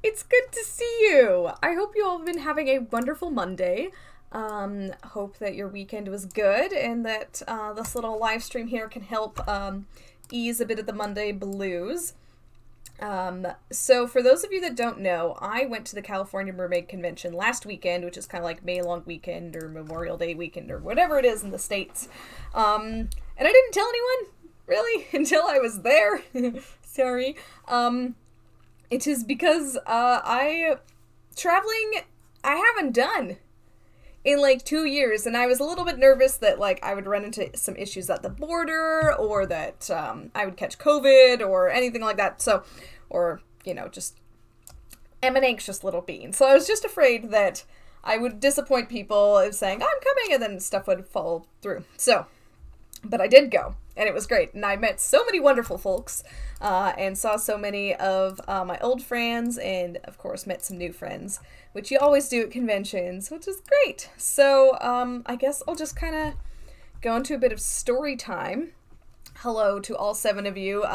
It's good to see you. I hope you all have been having a wonderful Monday. Hope that your weekend was good and that this little live stream here can help ease a bit of the Monday blues. So for those of you that don't know, I went to the California Mermaid Convention last weekend, which is kind of like May long weekend or Memorial Day weekend or whatever it is in the States. And I didn't tell anyone, really, until I was there. Sorry. It is because traveling I haven't done in like 2 years, and I was a little bit nervous that like I would run into some issues at the border, or that I would catch COVID or anything like that. So, or just am an anxious little bean. So I was just afraid that I would disappoint people of saying I'm coming, and then stuff would fall through. So, but I did go, and it was great, and I met so many wonderful folks, and saw so many of my old friends, and of course met some new friends, which you always do at conventions, which is great. So I guess I'll just kind of go into a bit of story time. Hello to all 7 of you.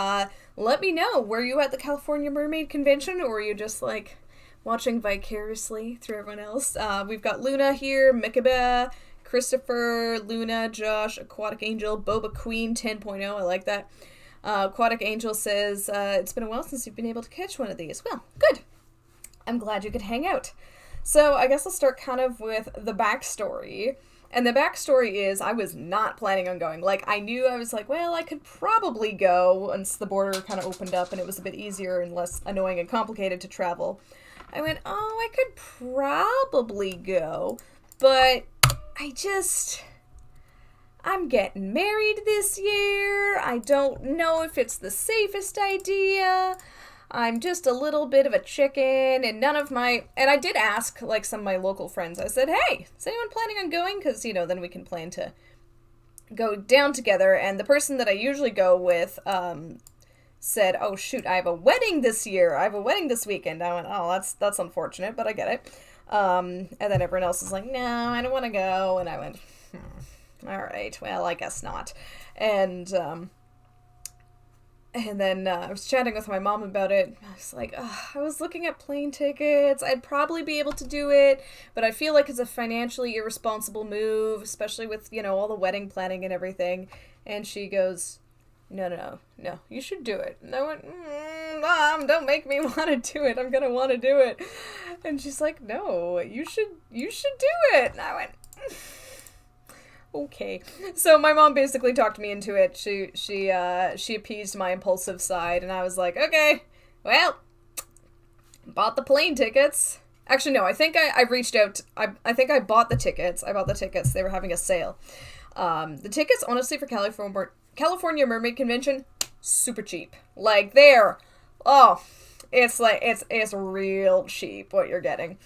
Let me know, were you at the California Mermaid Convention, or were you just like watching vicariously through everyone else? We've got Luna here, Mikaba, Christopher, Luna, Josh, Aquatic Angel, Boba Queen 10.0, I like that. Aquatic Angel says, it's been a while since you've been able to catch one of these. Well, good. I'm glad you could hang out. So I guess I'll start kind of with the backstory. And the backstory is I was not planning on going. Like, I knew, I was like, well, I could probably go once the border kind of opened up and it was a bit easier and less annoying and complicated to travel. I went, oh, I could probably go, but I'm getting married this year. I don't know if it's the safest idea. I'm just a little bit of a chicken, and and I did ask, like, some of my local friends. I said, hey, is anyone planning on going? Because, then we can plan to go down together. And the person that I usually go with said, oh, shoot, I have a wedding this year. I have a wedding this weekend. I went, oh, that's unfortunate, but I get it. And then everyone else is like, no, I don't want to go. And I went, all right, well, I guess not. And then I was chatting with my mom about it. I was like, I was looking at plane tickets. I'd probably be able to do it, but I feel like it's a financially irresponsible move, especially with, all the wedding planning and everything. And she goes, no, you should do it. And I went, Mom, don't make me want to do it. I'm going to want to do it. And she's like, no, you should do it. And I went, okay. So my mom basically talked me into it. She appeased my impulsive side, and I was like, okay, well, bought the plane tickets. Actually, no, I think I reached out. I think I bought the tickets. They were having a sale. The tickets, honestly, for California Mermaid Convention, super cheap. Like, it's real cheap what you're getting.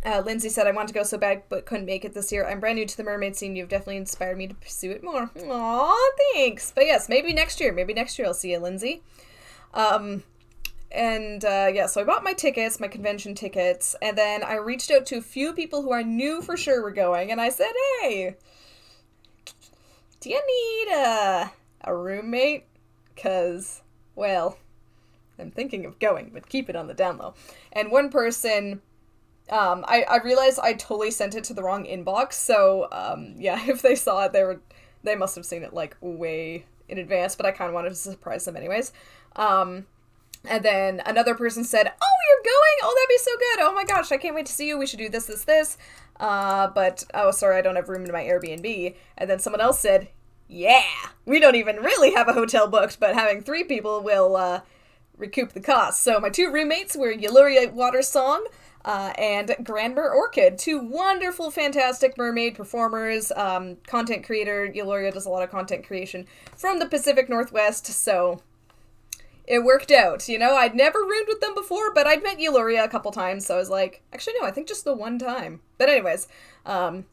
Lindsay said, I want to go so bad, but couldn't make it this year. I'm brand new to the mermaid scene. You've definitely inspired me to pursue it more. Aw, thanks. But yes, maybe next year. I'll see you, Lindsay. So I bought my tickets, my convention tickets, and then I reached out to a few people who I knew for sure were going, and I said, hey, do you need a roommate? Because, well, I'm thinking of going, but keep it on the down low. And one person, I realized I totally sent it to the wrong inbox, so, if they saw it, they must have seen it, like, way in advance, but I kind of wanted to surprise them anyways. And then another person said, oh, you're going? Oh, that'd be so good. Oh my gosh, I can't wait to see you. We should do this. But, oh, sorry, I don't have room in my Airbnb. And then someone else said, yeah, we don't even really have a hotel booked, but having 3 people will, recoup the cost. So my 2 roommates were Yluria Watersong, and Grandmer Orchid, 2 wonderful, fantastic mermaid performers, content creator. Yluria does a lot of content creation from the Pacific Northwest, so it worked out. I'd never roomed with them before, but I'd met Yluria a couple times, so I was like, actually, no, I think just the one time. But anyways, I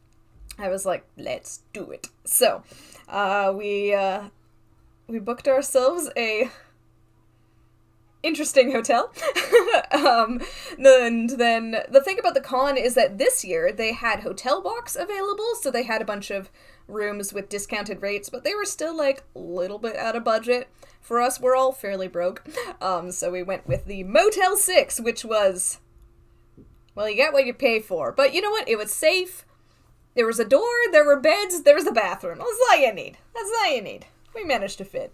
was like, let's do it. So, we booked ourselves a interesting hotel. And then the thing about the con is that this year they had hotel box available, so they had a bunch of rooms with discounted rates, but they were still like a little bit out of budget. For us, we're all fairly broke. So we went with the Motel 6, which was, well, you get what you pay for. But you know what? It was safe. There was a door, there were beds, there was a bathroom. That's all you need. That's all you need. We managed to fit.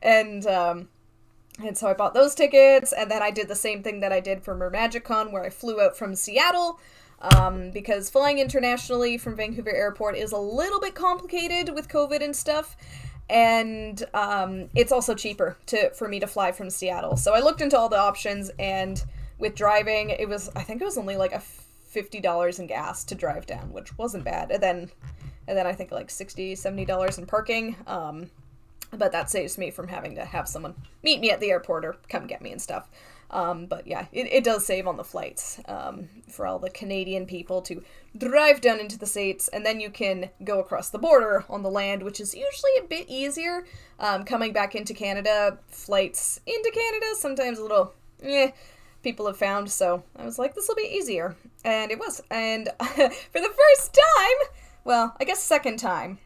And so I bought those tickets, and then I did the same thing that I did for MerMagicCon, where I flew out from Seattle, because flying internationally from Vancouver Airport is a little bit complicated with COVID and stuff, and it's also cheaper for me to fly from Seattle. So I looked into all the options, and with driving, I think it was only like $50 in gas to drive down, which wasn't bad. And then I think like $60, $70 in parking. But that saves me from having to have someone meet me at the airport or come get me and stuff. But yeah, it does save on the flights, for all the Canadian people to drive down into the States, and then you can go across the border on the land, which is usually a bit easier. Coming back into Canada, flights into Canada, sometimes a little, people have found, so I was like, this will be easier. And it was. And for the first time, well, I guess second time,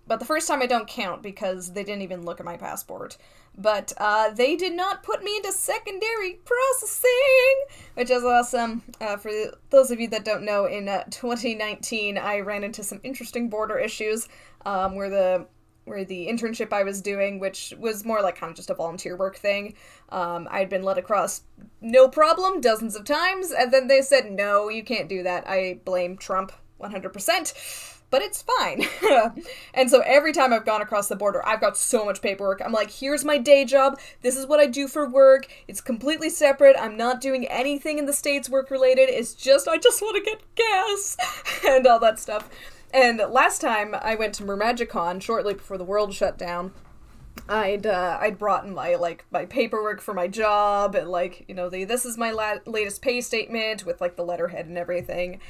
but the first time I don't count because they didn't even look at my passport. But they did not put me into secondary processing, which is awesome. For those of you that don't know, in 2019, I ran into some interesting border issues, where the internship I was doing, which was more like kind of just a volunteer work thing, I'd been let across no problem dozens of times, and then they said, no, you can't do that. I blame Trump 100%. But it's fine. And so every time I've gone across the border, I've got so much paperwork. I'm like, here's my day job. This is what I do for work. It's completely separate. I'm not doing anything in the States work related. It's just, I just want to get gas and all that stuff. And last time I went to MerMagicCon, shortly before the world shut down, I'd brought my paperwork for my job, and this is my latest pay statement with like the letterhead and everything.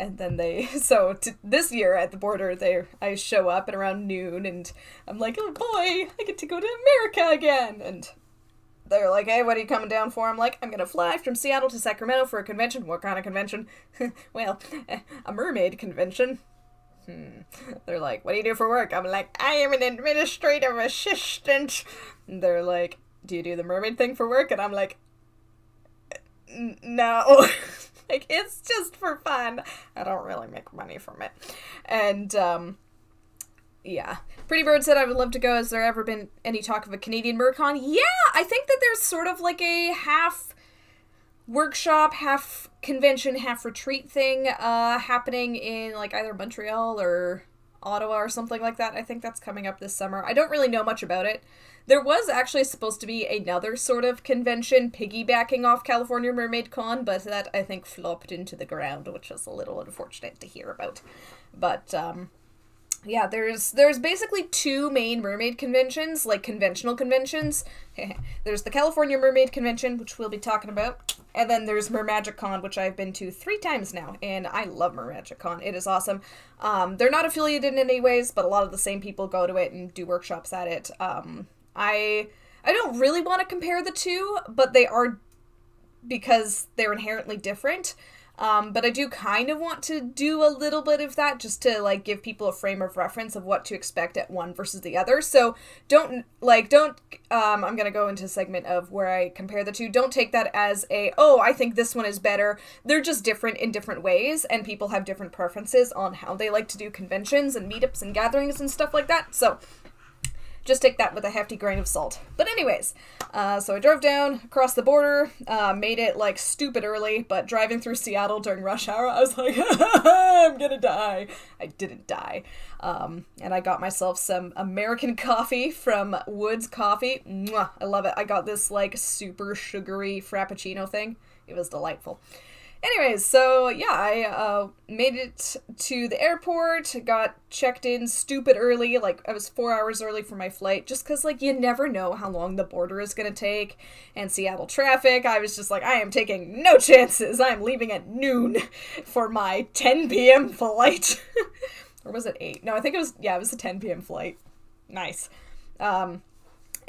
And then this year at the border, I show up at around noon, and I'm like, oh boy, I get to go to America again. And they're like, hey, what are you coming down for? I'm like, I'm gonna fly from Seattle to Sacramento for a convention. What kind of convention? Well, a mermaid convention. They're like, what do you do for work? I'm like, I am an administrative assistant. And they're like, do you do the mermaid thing for work? And I'm like, no. Like, it's just for fun. I don't really make money from it. And, yeah. Pretty Bird said, I would love to go. Has there ever been any talk of a Canadian MerCon? Yeah, I think that there's sort of like a half workshop, half convention, half retreat thing, happening in like either Montreal or Ottawa or something like that. I think that's coming up this summer. I don't really know much about it. There was actually supposed to be another sort of convention piggybacking off California Mermaid Con, but that, I think, flopped into the ground, which is a little unfortunate to hear about. But, yeah, there's basically two main mermaid conventions, like conventional conventions. There's the California Mermaid Convention, which we'll be talking about, and then there's MerMagicCon, which I've been to 3 times now, and I love MerMagicCon. It is awesome. They're not affiliated in any ways, but a lot of the same people go to it and do workshops at it. I don't really want to compare the two, but they are, because they're inherently different. But I do kind of want to do a little bit of that just to, like, give people a frame of reference of what to expect at one versus the other. So I'm going to go into a segment of where I compare the two. Don't take that as I think this one is better. They're just different in different ways, and people have different preferences on how they like to do conventions and meetups and gatherings and stuff like that. So just take that with a hefty grain of salt. But anyways, so I drove down across the border, made it like stupid early, but driving through Seattle during rush hour, I was like, I'm gonna die. I didn't die. And I got myself some American coffee from Woods Coffee. Mwah, I love it. I got this like super sugary Frappuccino thing. It was delightful. Anyways, so yeah, I made it to the airport, got checked in stupid early, like I was 4 hours early for my flight, just because like you never know how long the border is going to take, and Seattle traffic, I was just like, I am taking no chances, I am leaving at noon for my 10 p.m. flight. Or was it 8? No, I think it was a 10 p.m. flight. Nice. So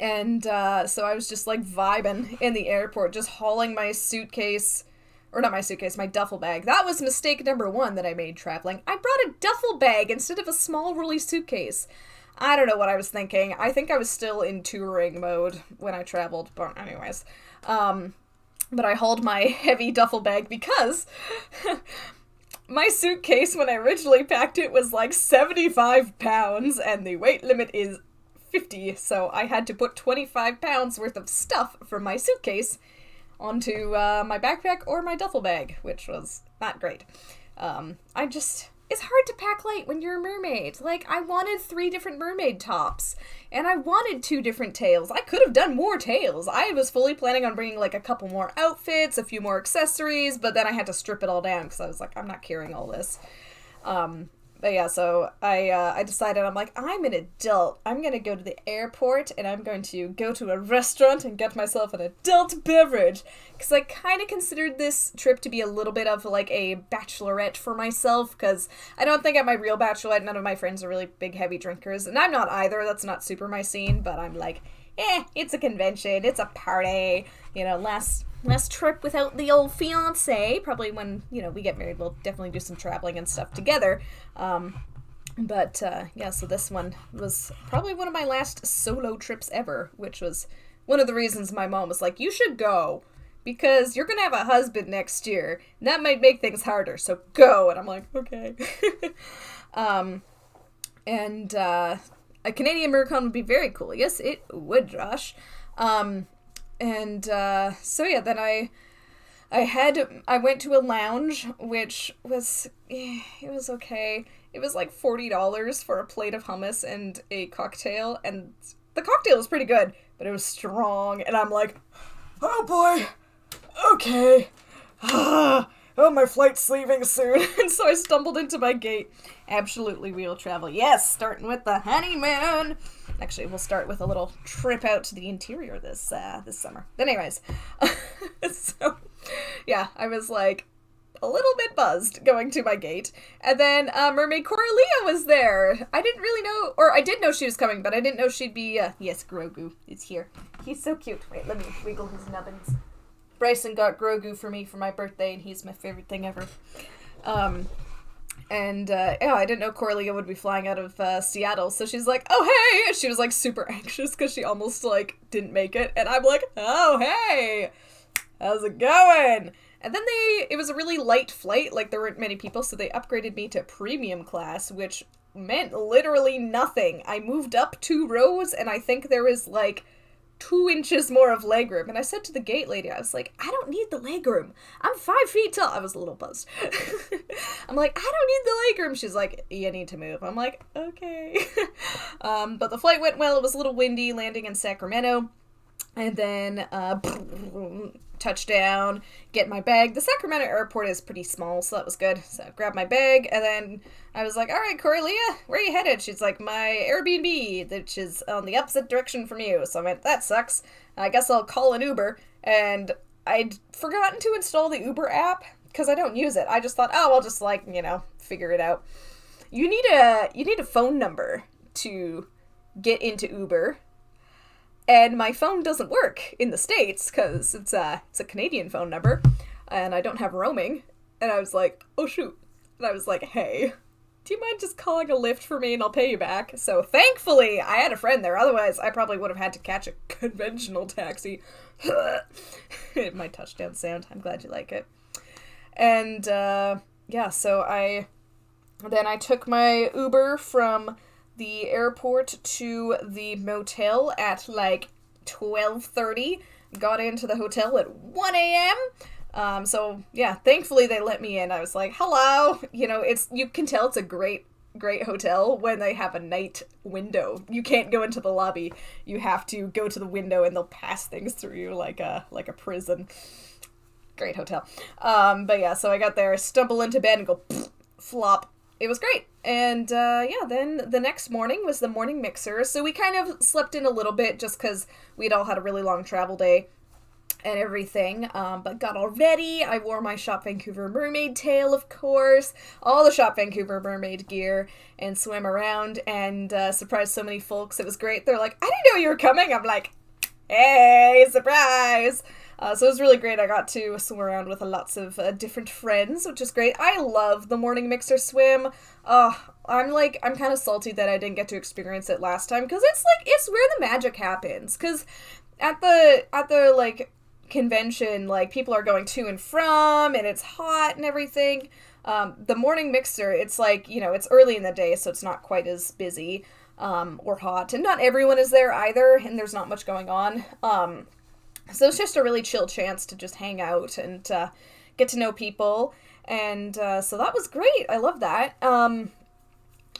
I was just like vibing in the airport, just hauling my suitcase or not my suitcase, my duffel bag. That was mistake number one that I made traveling. I brought a duffel bag instead of a small rolly suitcase. I don't know what I was thinking. I think I was still in touring mode when I traveled, but anyways. But I hauled my heavy duffel bag because my suitcase, when I originally packed it, was like 75 pounds, and the weight limit is 50, so I had to put 25 pounds worth of stuff from my suitcase onto my backpack or my duffel bag, which was not great. It's hard to pack light when you're a mermaid. Like, I wanted 3 different mermaid tops, and I wanted 2 different tails. I could have done more tails. I was fully planning on bringing, like, a couple more outfits, a few more accessories, but then I had to strip it all down, because I was like, I'm not carrying all this. But yeah, so I decided, I'm like, I'm an adult. I'm going to go to the airport, and I'm going to go to a restaurant and get myself an adult beverage. Because I kind of considered this trip to be a little bit of, like, a bachelorette for myself. Because I don't think at my real bachelorette, none of my friends are really big, heavy drinkers. And I'm not either. That's not super my scene. But I'm like, it's a convention. It's a party. You know, last trip without the old fiance. Probably when, we get married, we'll definitely do some traveling and stuff together. So this one was probably one of my last solo trips ever, which was one of the reasons my mom was like, you should go, because you're gonna have a husband next year, and that might make things harder, so go. And I'm like, okay. A Canadian Mercon would be very cool. Yes, it would, Josh. Then I went to a lounge, which was, it was okay. It was like $40 for a plate of hummus and a cocktail, and the cocktail was pretty good, but it was strong, and I'm like, oh boy, okay, my flight's leaving soon, and so I stumbled into my gate. Absolutely, we will travel. Yes, starting with the honeymoon. Actually, we'll start with a little trip out to the interior this summer. But anyways, so yeah, I was like a little bit buzzed going to my gate, and then Mermaid Coralia was there. I didn't really know, or I did know she was coming, but I didn't know she'd be. Yes, Grogu is here. He's so cute. Wait, let me wiggle his nubbins. Bryson got Grogu for me for my birthday, and he's my favorite thing ever. I didn't know Coralia would be flying out of Seattle, so she's like, oh, hey! And she was, like, super anxious because she almost, like, didn't make it, and I'm like, oh, hey! How's it going? And then it was a really light flight, like, there weren't many people, so they upgraded me to premium class, which meant literally nothing. I moved up 2 rows, and I think there was, like, 2 inches more of legroom. And I said to the gate lady, I was like, I don't need the legroom. I'm 5 feet tall. I was a little buzzed. I'm like, I don't need the legroom. She's like, you need to move. I'm like, okay. But the flight went well. It was a little windy, landing in Sacramento. And then touchdown, get my bag. The Sacramento airport is pretty small, so that was good. So I grabbed my bag, and then I was like, all right, Coralia, where are you headed? She's like, my Airbnb, which is on the opposite direction from you. So I went, that sucks. I guess I'll call an Uber. And I'd forgotten to install the Uber app, because I don't use it. I just thought, oh, I'll just, figure it out. You need a phone number to get into Uber. And my phone doesn't work in the States because it's a Canadian phone number, and I don't have roaming. And I was like, oh shoot. And I was like, hey, do you mind just calling a Lyft for me and I'll pay you back? So thankfully I had a friend there. Otherwise I probably would have had to catch a conventional taxi. My touchdown sound. I'm glad you like it. And so I took my Uber from the airport to the motel at like 12:30. Got into the hotel at 1 a.m. Thankfully they let me in. I was like, hello. You can tell it's a great hotel when they have a night window. You can't go into the lobby. You have to go to the window and they'll pass things through you like a prison. Great hotel. So I got there, stumble into bed and go flop. It was great. And, then the next morning was the morning mixer. So we kind of slept in a little bit just because we'd all had a really long travel day and everything. But got all ready. I wore my Shop Vancouver Mermaid tail, of course. All the Shop Vancouver Mermaid gear. And swam around and surprised so many folks. It was great. They're like, I didn't know you were coming. I'm like, hey, surprise. So it was really great. I got to swim around with lots of different friends, which is great. I love the morning mixer swim. I'm kind of salty that I didn't get to experience it last time, because it's where the magic happens. Because at the like convention, like people are going to and from, and it's hot and everything. The morning mixer, it's like, it's early in the day, so it's not quite as busy or hot, and not everyone is there either, and there's not much going on. So it's just a really chill chance to just hang out and get to know people. And so that was great. I love that.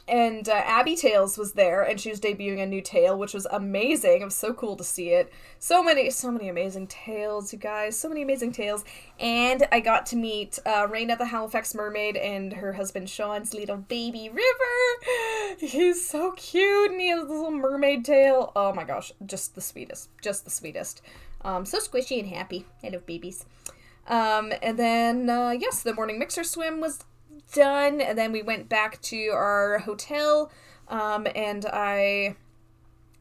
And Abby Tales was there, and she was debuting a new tale, which was amazing. It was so cool to see it. So many amazing tales, you guys. So many amazing tales. And I got to meet Raina the Halifax Mermaid and her husband Sean's little baby River. He's so cute, and he has this little mermaid tail. Oh my gosh, just the sweetest. Just the sweetest. So squishy and happy. I love babies. And then, yes, the morning mixer swim was done, and then we went back to our hotel, and I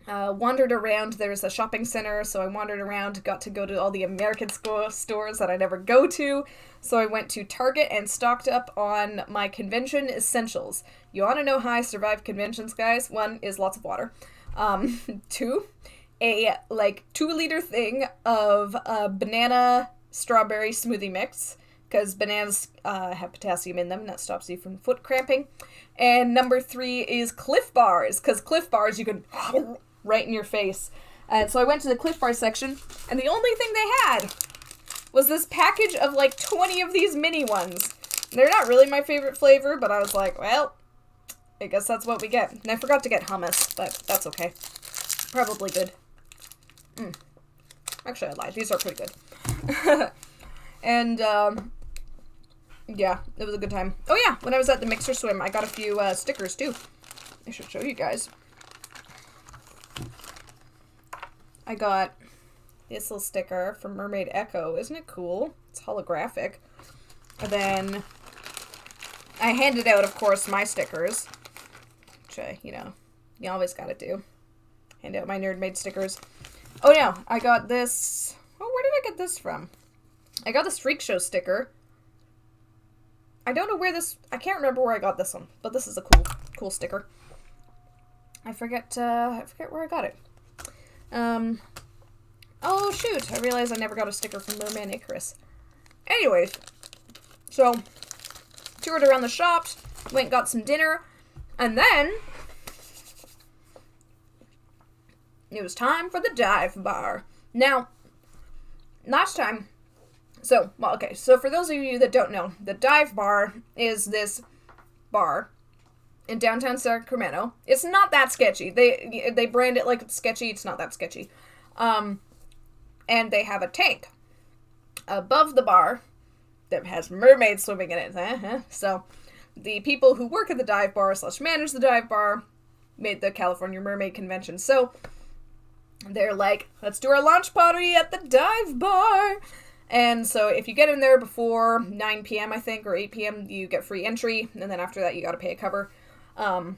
wandered around. There's a shopping center, so I wandered around, got to go to all the American stores that I never go to. So I went to Target and stocked up on my convention essentials. You want to know how I survive conventions, guys? 1 is lots of water. 2, a 2-liter thing of banana strawberry smoothie mix, because bananas have potassium in them, and that stops you from foot cramping. And number 3 is Cliff Bars, because Cliff Bars you can right in your face. And so I went to the Cliff Bar section, and the only thing they had was this package of 20 of these mini ones. They're not really my favorite flavor, but I was like, well, I guess that's what we get. And I forgot to get hummus, but that's okay. Probably good. Actually, I lied. These are pretty good. And, yeah, it was a good time. Oh yeah, when I was at the mixer swim, I got a few stickers too. I should show you guys. I got this little sticker from Mermaid Echo. Isn't it cool? It's holographic. And then I handed out, of course, my stickers, which I, you always gotta do. Hand out my Nerdmaid stickers. Oh yeah, I got this. Oh, where did I get this from? I got this Freak Show sticker. I don't know where this... I can't remember where I got this one, but this is a cool sticker. I forget where I got it. Oh, shoot. I realized I never got a sticker from Merman Icarus. Anyways, so, toured around the shops, went and got some dinner, and then it was time for the dive bar. Now, last time... So for those of you that don't know, the dive bar is this bar in downtown Sacramento. It's not that sketchy. They brand it like it's sketchy. It's not that sketchy. And they have a tank above the bar that has mermaids swimming in it. So the people who work at the dive bar / manage the dive bar made the California Mermaid Convention. So they're like, let's do our launch party at the dive bar. And so if you get in there before 9 p.m., I think, or 8 p.m., you get free entry. And then after that, you got to pay a cover. So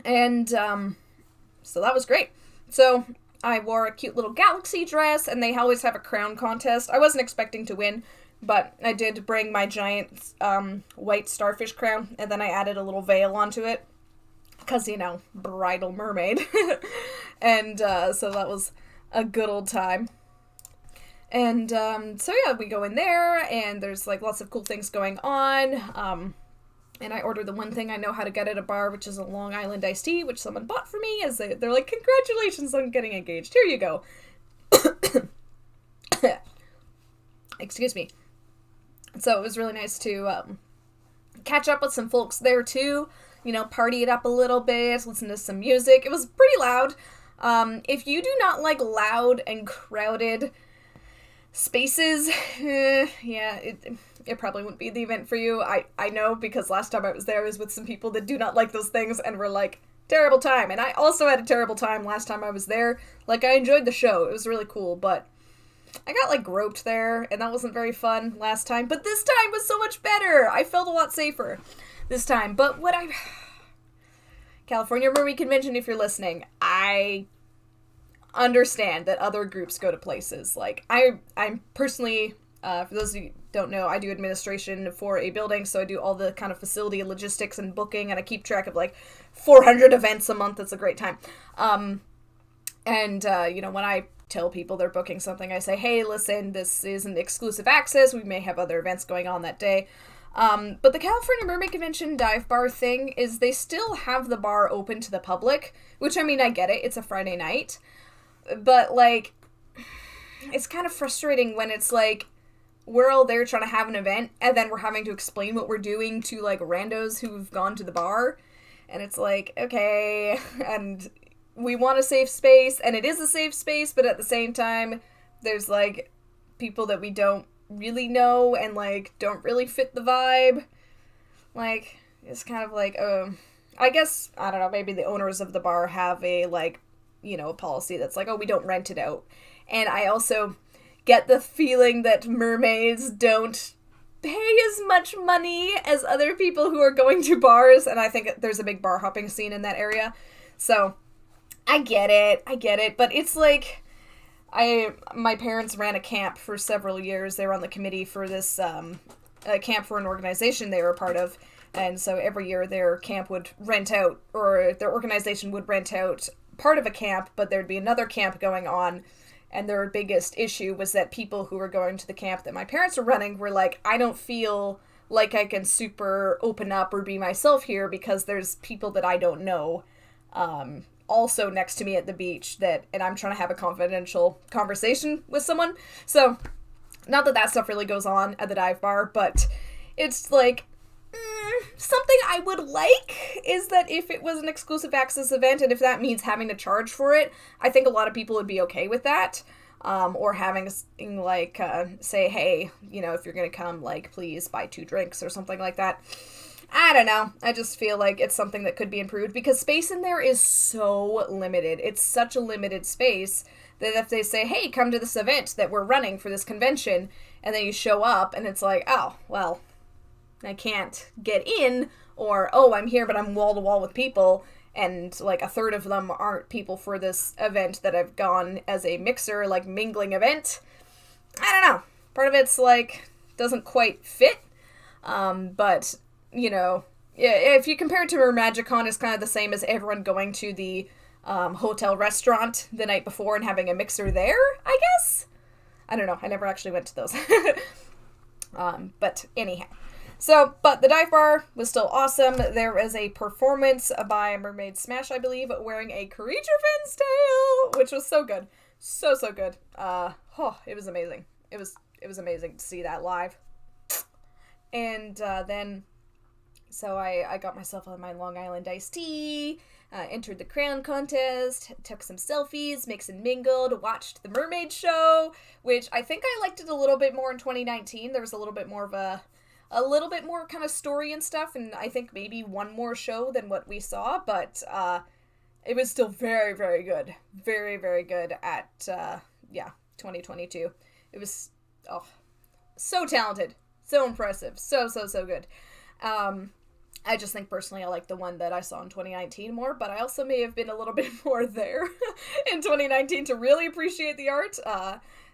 that was great. So I wore a cute little galaxy dress, and they always have a crown contest. I wasn't expecting to win, but I did bring my giant white starfish crown, and then I added a little veil onto it. Because, bridal mermaid. And so that was a good old time. And, so yeah, we go in there, and there's, lots of cool things going on, and I ordered the one thing I know how to get at a bar, which is a Long Island iced tea, which someone bought for me, as they're like, congratulations on getting engaged, here you go. Excuse me. So it was really nice to, catch up with some folks there, too, party it up a little bit, listen to some music. It was pretty loud. If you do not like loud and crowded spaces, yeah, it probably wouldn't be the event for you. I know, because last time I was there, I was with some people that do not like those things, and were like, terrible time. And I also had a terrible time last time I was there. I enjoyed the show. It was really cool, but I got, groped there, and that wasn't very fun last time. But this time was so much better. I felt a lot safer this time. But California Mermaid Convention, if you're listening, I understand that other groups go to places. Like, I'm personally, for those of you who don't know, I do administration for a building, so I do all the kind of facility logistics and booking, and I keep track of like 400 events a month. It's a great time. You know, when I tell people they're booking something, I say, hey, listen, this isn't exclusive access. We may have other events going on that day. But the California Mermaid Convention dive bar thing is they still have the bar open to the public, which, I mean, I get it. It's a Friday night. But, like, it's kind of frustrating when it's like, we're all there trying to have an event, and then we're having to explain what we're doing to, like, randos who've gone to the bar. And it's like, okay, and we want a safe space, and it is a safe space, but at the same time, there's, like, people that we don't really know and, like, don't really fit the vibe. Like, it's kind of like, I guess, I don't know, maybe the owners of the bar have a, like, you know, a policy that's like, oh, we don't rent it out. And I also get the feeling that mermaids don't pay as much money as other people who are going to bars, and I think there's a big bar hopping scene in that area. So, I get it, but it's like, my parents ran a camp for several years. They were on the committee for this, a camp for an organization they were a part of, and so every year their camp would rent out, or their organization would rent out part of a camp, but there'd be another camp going on, and their biggest issue was that people who were going to the camp that my parents were running were like, I don't feel like I can super open up or be myself here because there's people that I don't know, also next to me at the beach and I'm trying to have a confidential conversation with someone. So, not that stuff really goes on at the dive bar, but it's like, something I would like is that if it was an exclusive access event, and if that means having to charge for it, I think a lot of people would be okay with that. Or having, like, say, hey, you know, if you're gonna come, like, please buy 2 drinks or something like that. I don't know. I just feel like it's something that could be improved because space in there is so limited. It's such a limited space that if they say, hey, come to this event that we're running for this convention, and then you show up and it's like, oh, well, I can't get in, or, oh, I'm here, but I'm wall to wall with people, and, like, a third of them aren't people for this event that I've gone as a mixer, like, mingling event. I don't know. Part of it's, like, doesn't quite fit, but, you know, if you compare it to Mermagicon, it's kind of the same as everyone going to the hotel restaurant the night before and having a mixer there, I guess? I don't know. I never actually went to those. But anyhow. So, but the dive bar was still awesome. There was a performance by Mermaid Smash, I believe, wearing a Creature Fin's tail, which was so good. So good. It was amazing. It was amazing to see that live. And then, so I got myself on my Long Island iced tea, entered the crayon contest, took some selfies, mixed and mingled, watched the Mermaid show, which I think I liked it a little bit more in 2019. There was a little bit more of a little bit more kind of story and stuff, and I think maybe one more show than what we saw, but it was still very, very good. Very, very good at, 2022. It was, so talented, so impressive, so good. I just think personally I like the one that I saw in 2019 more, but I also may have been a little bit more there in 2019 to really appreciate the art.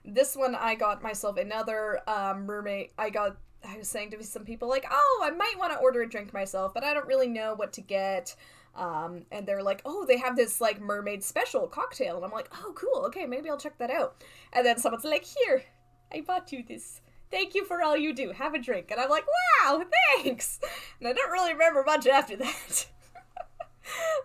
This one I got myself another mermaid. I was saying to some people, like, oh, I might want to order a drink myself, but I don't really know what to get. And they're like, oh, they have this, like, mermaid special cocktail. And I'm like, oh, cool. Okay, maybe I'll check that out. And then someone's like, here, I bought you this. Thank you for all you do. Have a drink. And I'm like, wow, thanks. And I don't really remember much after that.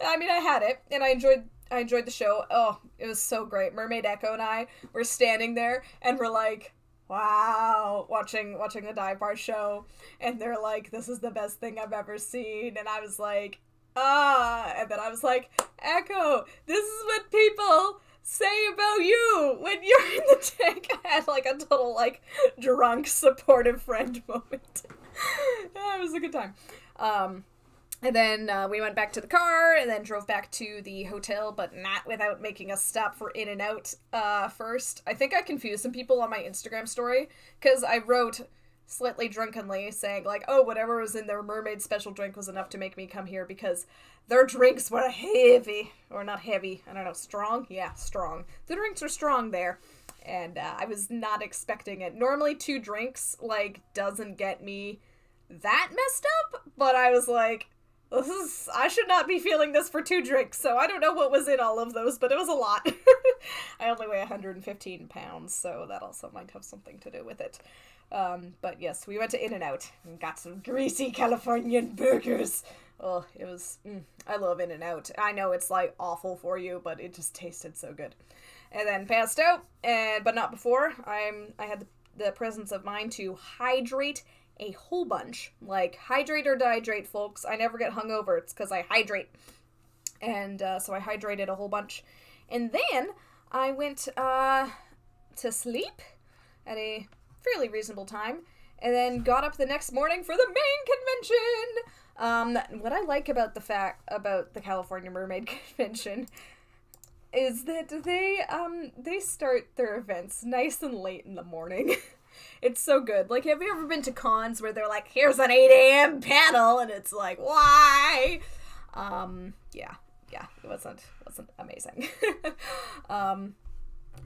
I mean, I had it, and I enjoyed the show. Oh, it was so great. Mermaid Echo and I were standing there, and we're like, wow, watching the dive bar show, and they're like, this is the best thing I've ever seen, and I was like, and then I was like, Echo, this is what people say about you when you're in the tank. I had, like, a total, like, drunk, supportive friend moment. It was a good time. And then we went back to the car and then drove back to the hotel, but not without making a stop for In-N-Out first. I think I confused some people on my Instagram story because I wrote slightly drunkenly saying, like, oh, whatever was in their mermaid special drink was enough to make me come here because their drinks were heavy. Or not heavy, I don't know, strong? Yeah, strong. The drinks are strong there. And I was not expecting it. Normally 2 drinks, like, doesn't get me that messed up, but I was like, I should not be feeling this for 2 drinks, so I don't know what was in all of those, but it was a lot. I only weigh 115 pounds, so that also might have something to do with it. But yes, we went to In-N-Out and got some greasy Californian burgers. Oh, it was, I love In-N-Out. I know it's, like, awful for you, but it just tasted so good. And then passed out, but not before. I had the presence of mind to hydrate a whole bunch. Like, hydrate or dehydrate, folks. I never get hungover. It's because I hydrate. And so I hydrated a whole bunch. And then I went to sleep at a fairly reasonable time. And then got up the next morning for the main convention. What I like about the California Mermaid Convention is that they start their events nice and late in the morning. It's so good. Like, have you ever been to cons where they're like, here's an 8 a.m. panel, and it's like, why? Yeah, it wasn't amazing.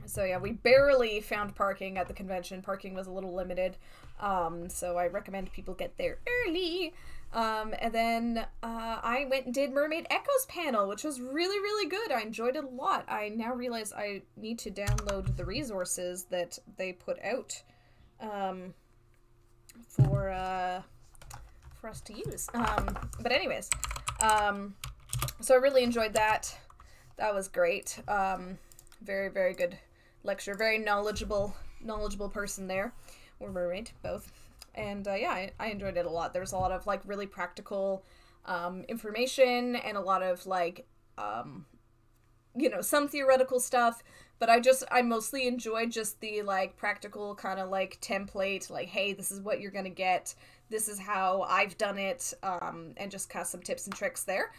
So yeah, we barely found parking at the convention. Parking was a little limited, so I recommend people get there early. And then I went and did Mermaid Echoes panel, which was really, really good. I enjoyed it a lot. I now realize I need to download the resources that they put out for us to use. But anyways, so I really enjoyed that. That was great. Very, very good lecture. Very knowledgeable person there. Or mermaid, both. And yeah, I enjoyed it a lot. There was a lot of, like, really practical information and a lot of, like, some theoretical stuff. But I mostly enjoyed just the, like, practical kind of, like, template. Like, hey, this is what you're going to get. This is how I've done it. And just kind of some tips and tricks there.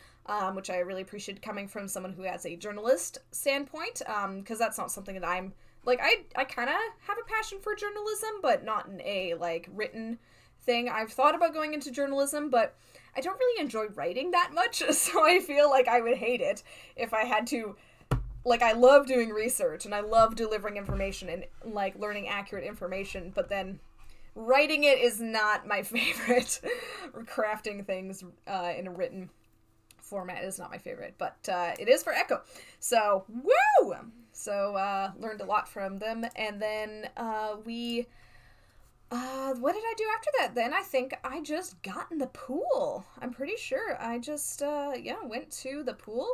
Which I really appreciated coming from someone who has a journalist standpoint. Because that's not something that I'm... Like, I kind of have a passion for journalism, but not in a, like, written thing. I've thought about going into journalism, but I don't really enjoy writing that much, so I feel like I would hate it if I had to... Like, I love doing research, and I love delivering information and, like, learning accurate information, but then writing it is not my favorite. Crafting things in a written format is not my favorite, but it is for Echo. So, woo! So, learned a lot from them, and then what did I do after that? Then I think I just got in the pool. I'm pretty sure I just, went to the pool.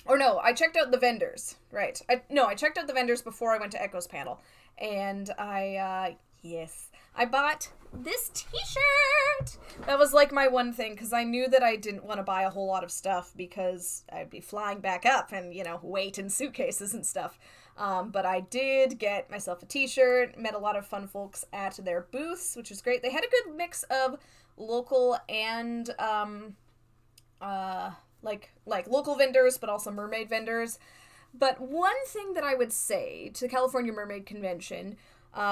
Or no, I checked out the vendors, right. I checked out the vendors before I went to Echo's panel, and I bought this t-shirt. That was, like, my one thing, because I knew that I didn't want to buy a whole lot of stuff, because I'd be flying back up and, weight in suitcases and stuff. But I did get myself a t-shirt, met a lot of fun folks at their booths, which was great. They had a good mix of local and, like local vendors, but also mermaid vendors. But one thing that I would say to the California Mermaid Convention,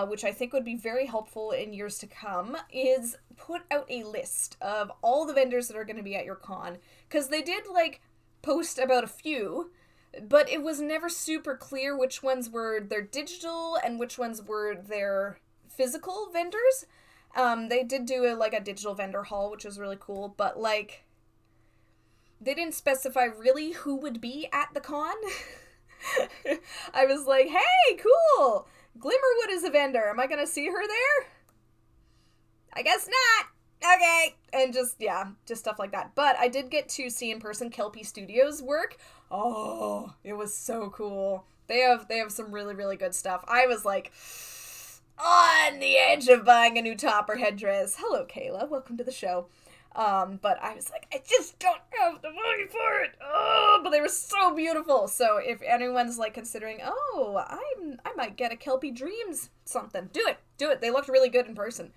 which I think would be very helpful in years to come, is put out a list of all the vendors that are going to be at your con. Because they did, like, post about a few, but it was never super clear which ones were their digital and which ones were their physical vendors. They did do a digital vendor hall, which was really cool, but, like, they didn't specify really who would be at the con. I was like, hey, cool! Glimmerwood is a vendor. Am I gonna see her there? I guess not. Okay. And just stuff like that. But I did get to see in person Kelpie Studios work. Oh, it was so cool. They have some really, really good stuff. I was like on the edge of buying a new top or headdress. Hello, Kayla. Welcome to the show. But I was like, I just don't have the money for it. Oh, but they were so beautiful. So if anyone's, like, considering, I might get a Kelpie Dreams something, do it. They looked really good in person.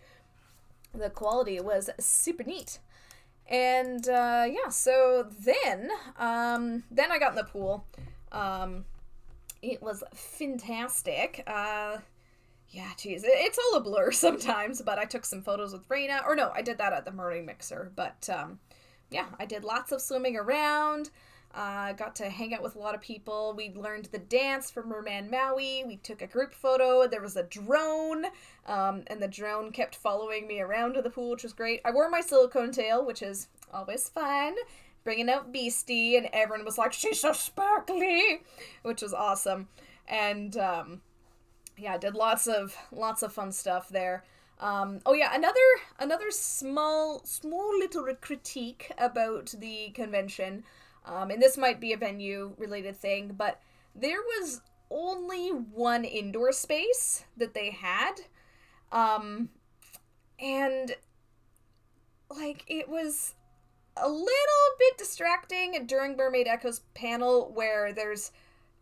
The quality was super neat. And, so then I got in the pool. It was fantastic. Yeah, geez, it's all a blur sometimes, but I took some photos with Raina. Or no, I did that at the Morning Mixer. But yeah, I did lots of swimming around. Got to hang out with a lot of people. We learned the dance from Merman Maui. We took a group photo. There was a drone, and the drone kept following me around to the pool, which was great. I wore my silicone tail, which is always fun. Bringing out Beastie, and everyone was like, she's so sparkly, which was awesome. And yeah, I did lots of fun stuff there. Oh yeah, another small little critique about the convention, and this might be a venue related thing, but there was only one indoor space that they had, and like it was a little bit distracting during Mermaid Echo's panel, where there's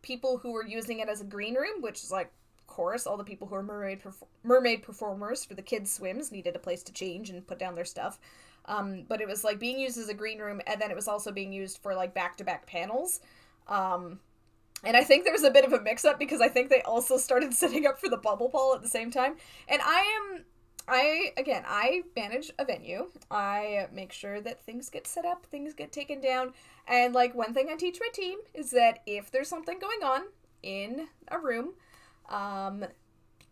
people who were using it as a green room, which is like, course, all the people who are mermaid performers for the kids' swims needed a place to change and put down their stuff. But it was like being used as a green room, and then it was also being used for like back-to-back panels. And I think there was a bit of a mix-up because I think they also started setting up for the bubble ball at the same time. And I manage a venue. I make sure that things get set up, things get taken down. And like one thing I teach my team is that if there's something going on in a room,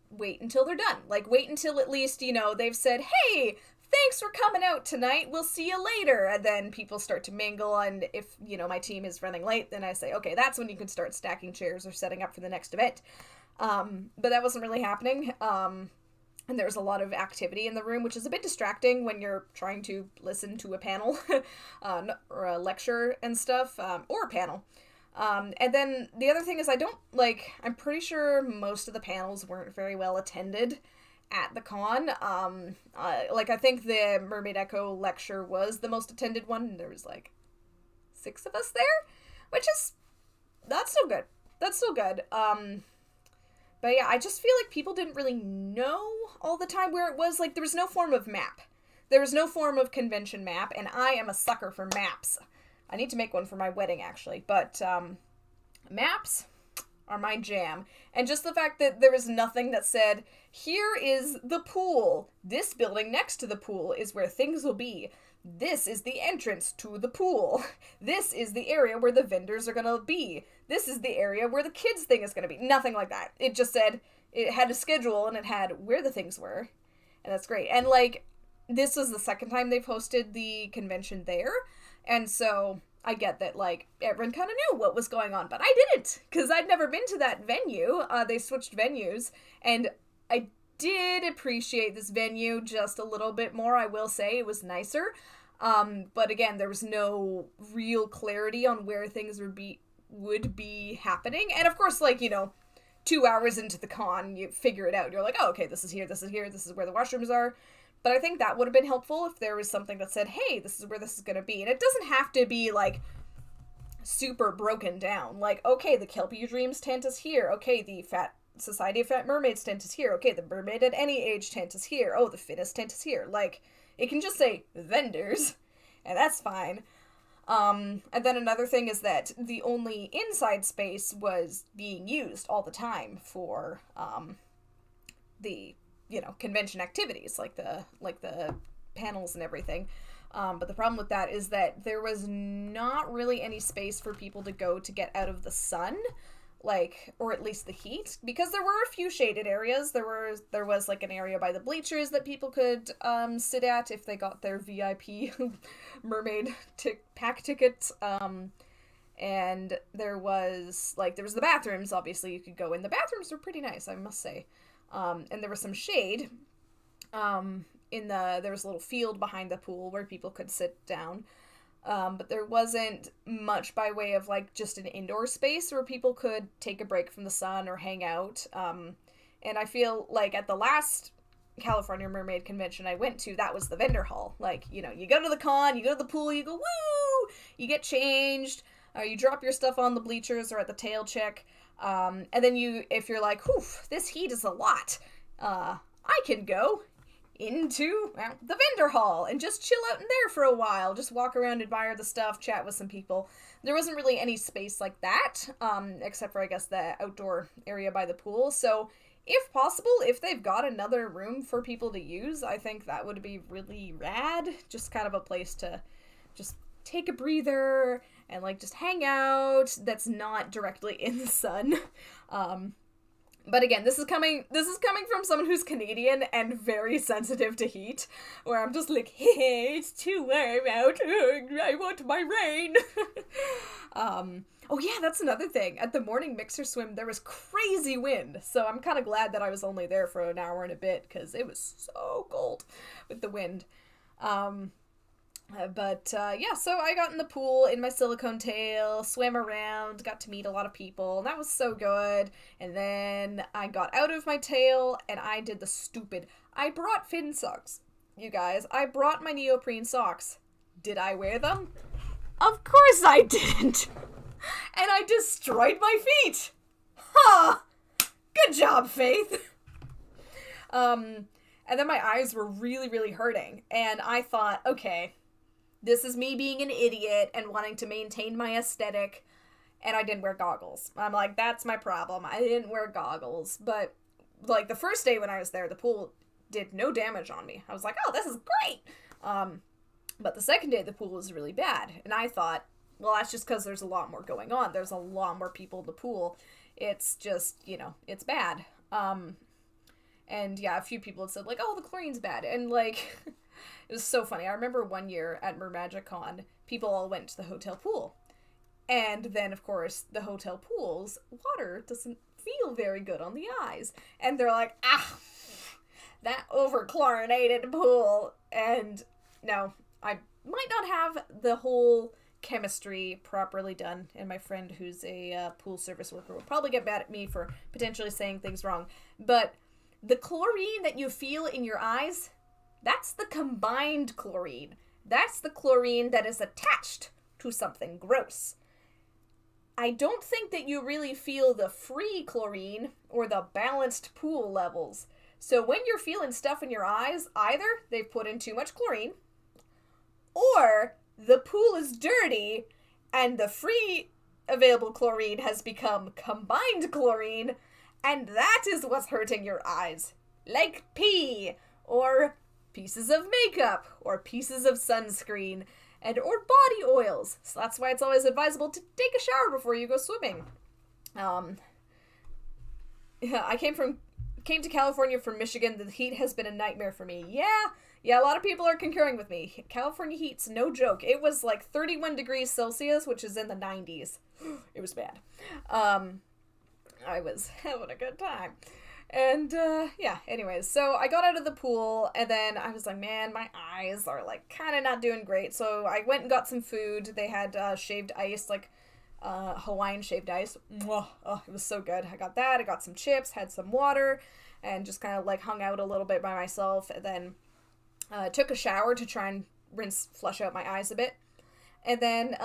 wait until they're done. Like, wait until at least, they've said, hey, thanks for coming out tonight, we'll see you later. And then people start to mingle, and if, my team is running late, then I say, okay, that's when you can start stacking chairs or setting up for the next event. But that wasn't really happening. And there was a lot of activity in the room, which is a bit distracting when you're trying to listen to a panel, or a lecture and stuff, or a panel. And then the other thing is I'm pretty sure most of the panels weren't very well attended at the con. I think the Mermaid Echo lecture was the most attended one, and there was 6 of us there, which is, that's still good. But yeah, I just feel like people didn't really know all the time where it was. Like, there was no form of map. There was no form of convention map, and I am a sucker for maps. I need to make one for my wedding, actually. But maps are my jam. And just the fact that there was nothing that said, here is the pool. This building next to the pool is where things will be. This is the entrance to the pool. This is the area where the vendors are going to be. This is the area where the kids' thing is going to be. Nothing like that. It just said, it had a schedule, and it had where the things were. And that's great. And, this was the second time they've hosted the convention there. And so I get that, everyone kind of knew what was going on, but I didn't, because I'd never been to that venue. They switched venues, and I did appreciate this venue just a little bit more, I will say. It was nicer. But again, there was no real clarity on where things would be happening. And of course, 2 hours into the con, you figure it out. You're like, oh, okay, this is here, this is here, this is where the washrooms are. But I think that would have been helpful if there was something that said, hey, this is where this is going to be. And it doesn't have to be, super broken down. Okay, the Kelpie Dreams tent is here. Okay, the Society of Fat Mermaids tent is here. Okay, the Mermaid at Any Age tent is here. Oh, the Fittest tent is here. It can just say vendors, and that's fine. And then another thing is that the only inside space was being used all the time for, the convention activities, like the panels and everything. But the problem with that is that there was not really any space for people to go to get out of the sun, or at least the heat, because there were a few shaded areas. There was an area by the bleachers that people could sit at if they got their VIP mermaid pack tickets. And there was the bathrooms. Obviously, you could go in. The bathrooms were pretty nice, I must say. And there was some shade. There was a little field behind the pool where people could sit down. But there wasn't much by way of just an indoor space where people could take a break from the sun or hang out. And I feel at the last California Mermaid Convention I went to, that was the vendor hall. You go to the con, you go to the pool, you go, woo! You get changed, you drop your stuff on the bleachers or at the tail check. And then if you're whew, this heat is a lot, I can go into the vendor hall and just chill out in there for a while, just walk around, admire the stuff, chat with some people. There wasn't really any space like that, except for, I guess, the outdoor area by the pool. So if possible, if they've got another room for people to use, I think that would be really rad. Just kind of a place to just take a breather and like just hang out that's not directly in the sun. But again, this is coming from someone who's Canadian and very sensitive to heat, where I'm just like, hey, it's too warm out, I want my rain. Oh yeah, that's another thing. At the morning mixer swim, there was crazy wind, so I'm kind of glad that I was only there for an hour and a bit, because it was so cold with the wind. Yeah, so I got in the pool in my silicone tail, swam around, got to meet a lot of people, and that was so good. And then I got out of my tail, and I did the stupid. I brought fin socks, you guys. I brought my neoprene socks. Did I wear them? Of course I didn't! And I destroyed my feet! Ha! Good job, Faith! And then my eyes were really, really hurting, and I thought, okay, this is me being an idiot and wanting to maintain my aesthetic, and I didn't wear goggles. I'm like, that's my problem. I didn't wear goggles. But, like, the first day when I was there, the pool did no damage on me. I was like, oh, this is great! But the second day, the pool was really bad. And I thought, well, that's just because there's a lot more going on. There's a lot more people in the pool. It's just, it's bad. And yeah, a few people had said, like, oh, the chlorine's bad. And, like, it was so funny. I remember one year at MerMagicCon, people all went to the hotel pool. And then, of course, the hotel pool's water doesn't feel very good on the eyes. And they're like, that over-chlorinated pool. And no, I might not have the whole chemistry properly done, and my friend who's a pool service worker will probably get mad at me for potentially saying things wrong. But the chlorine that you feel in your eyes, that's the combined chlorine. That's the chlorine that is attached to something gross. I don't think that you really feel the free chlorine or the balanced pool levels. So when you're feeling stuff in your eyes, either they've put in too much chlorine, or the pool is dirty and the free available chlorine has become combined chlorine, and that is what's hurting your eyes. Like pee, or pieces of makeup, or pieces of sunscreen, or body oils. So that's why it's always advisable to take a shower before you go swimming. I came to California from Michigan. The heat has been a nightmare for me. Yeah, a lot of people are concurring with me. California heat's no joke. It was like 31 degrees Celsius, which is in the 90s. It was bad. I was having a good time. And, yeah, anyways, so I got out of the pool, and then I was like, man, my eyes are, like, kind of not doing great. So I went and got some food. They had shaved ice, like, Hawaiian shaved ice. Oh, it was so good. I got that. I got some chips, had some water, and just kind of, like, hung out a little bit by myself, and then took a shower to try and flush out my eyes a bit. And then,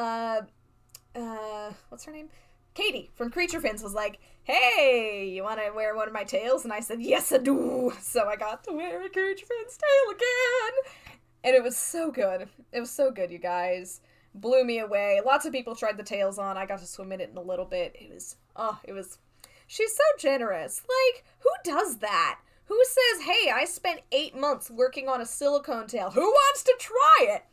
what's her name? Katie from Creature Fins was like, hey, you want to wear one of my tails? And I said, yes, I do. So I got to wear a Creature Fins tail again. And it was so good. It was so good, you guys. Blew me away. Lots of people tried the tails on. I got to swim in it in a little bit. She's so generous. Like, who does that? Who says, hey, I spent 8 months working on a silicone tail. Who wants to try it?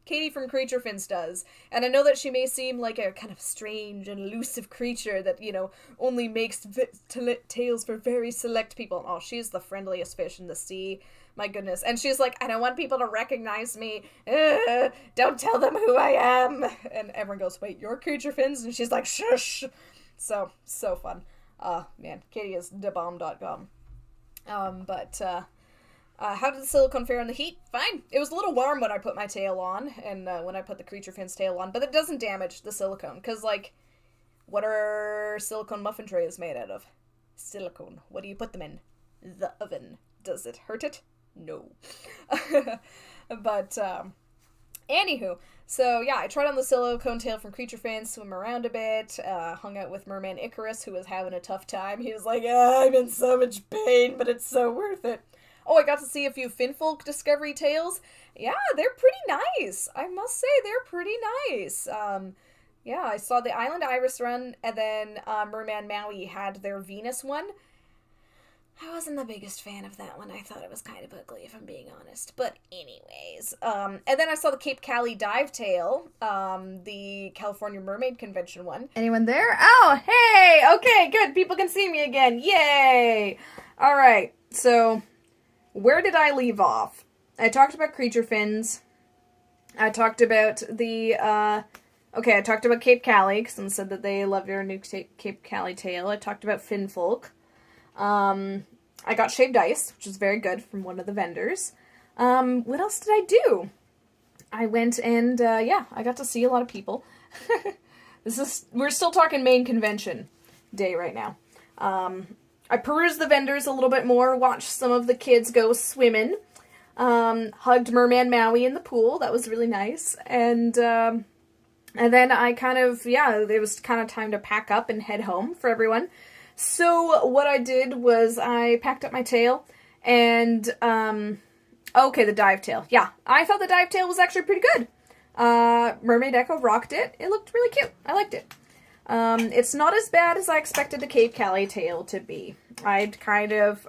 Katie from Creature Fins does. And I know that she may seem like a kind of strange and elusive creature that, only makes tails for very select people. Oh, she's the friendliest fish in the sea. My goodness. And she's like, I don't want people to recognize me. Don't tell them who I am. And everyone goes, wait, you're Creature Fins? And she's like, shush. So fun. Man, Katie is thebomb.com. How did the silicone fare in the heat? Fine. It was a little warm when I put my tail on, and when I put the Creature Fins tail on, but it doesn't damage the silicone, because, like, what are silicone muffin trays made out of? Silicone. What do you put them in? The oven. Does it hurt it? No. But, anywho, so, yeah, I tried on the silicone tail from Creature Fins, swim around a bit, hung out with Merman Icarus, who was having a tough time. He was like, I'm in so much pain, but it's so worth it. Oh, I got to see a few Finfolk Discovery tails. Yeah, they're pretty nice. I must say, they're pretty nice. Yeah, I saw the Island Iris run, and then Merman Maui had their Venus one. I wasn't the biggest fan of that one. I thought it was kind of ugly, if I'm being honest. But anyways, and then I saw the Cape Cali Dive Tail, the California Mermaid Convention one. Anyone there? Oh, hey! Okay, good. People can see me again. Yay! All right. So, where did I leave off? I talked about creature fins. I talked about the, I talked about Cape Cali, because someone said that they loved their new Cape Cali tail. I talked about fin folk. I got shaved ice, which is very good, from one of the vendors. What else did I do? I went and, I got to see a lot of people. We're still talking main convention day right now. I perused the vendors a little bit more, watched some of the kids go swimming, hugged Merman Maui in the pool. That was really nice. And then I it was kind of time to pack up and head home for everyone. So what I did was I packed up my tail and, the dive tail. Yeah, I thought the dive tail was actually pretty good. Mermaid Echo rocked it. It looked really cute. I liked it. It's not as bad as I expected the Cape Cali tail to be. I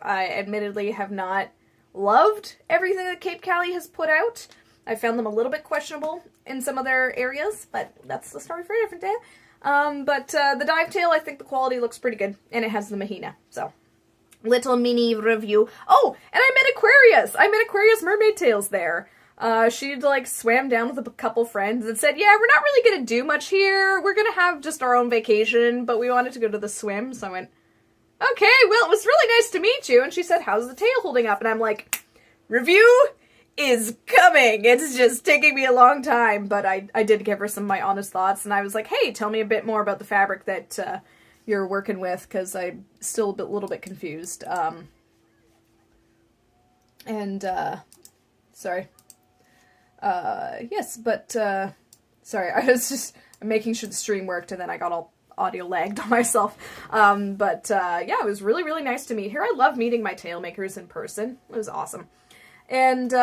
admittedly have not loved everything that Cape Cali has put out. I found them a little bit questionable in some of their areas, but that's the story for a different day. The dive tail, I think the quality looks pretty good, and it has the mahina, so. Little mini review. Oh, and I met Aquarius! I met Aquarius Mermaid Tails there. She, swam down with a couple friends and said, yeah, we're not really gonna do much here. We're gonna have just our own vacation, but we wanted to go to the swim, so I went, okay, well, it was really nice to meet you. And she said, how's the tail holding up? And I'm like, review is coming. It's just taking me a long time, but I did give her some of my honest thoughts, and I was like, hey, tell me a bit more about the fabric that you're working with, because I'm still a little bit confused. Sorry. Sorry, I was just making sure the stream worked, and then I got all audio lagged on myself. It was really, really nice to meet her. I love meeting my tail makers in person. It was awesome. And,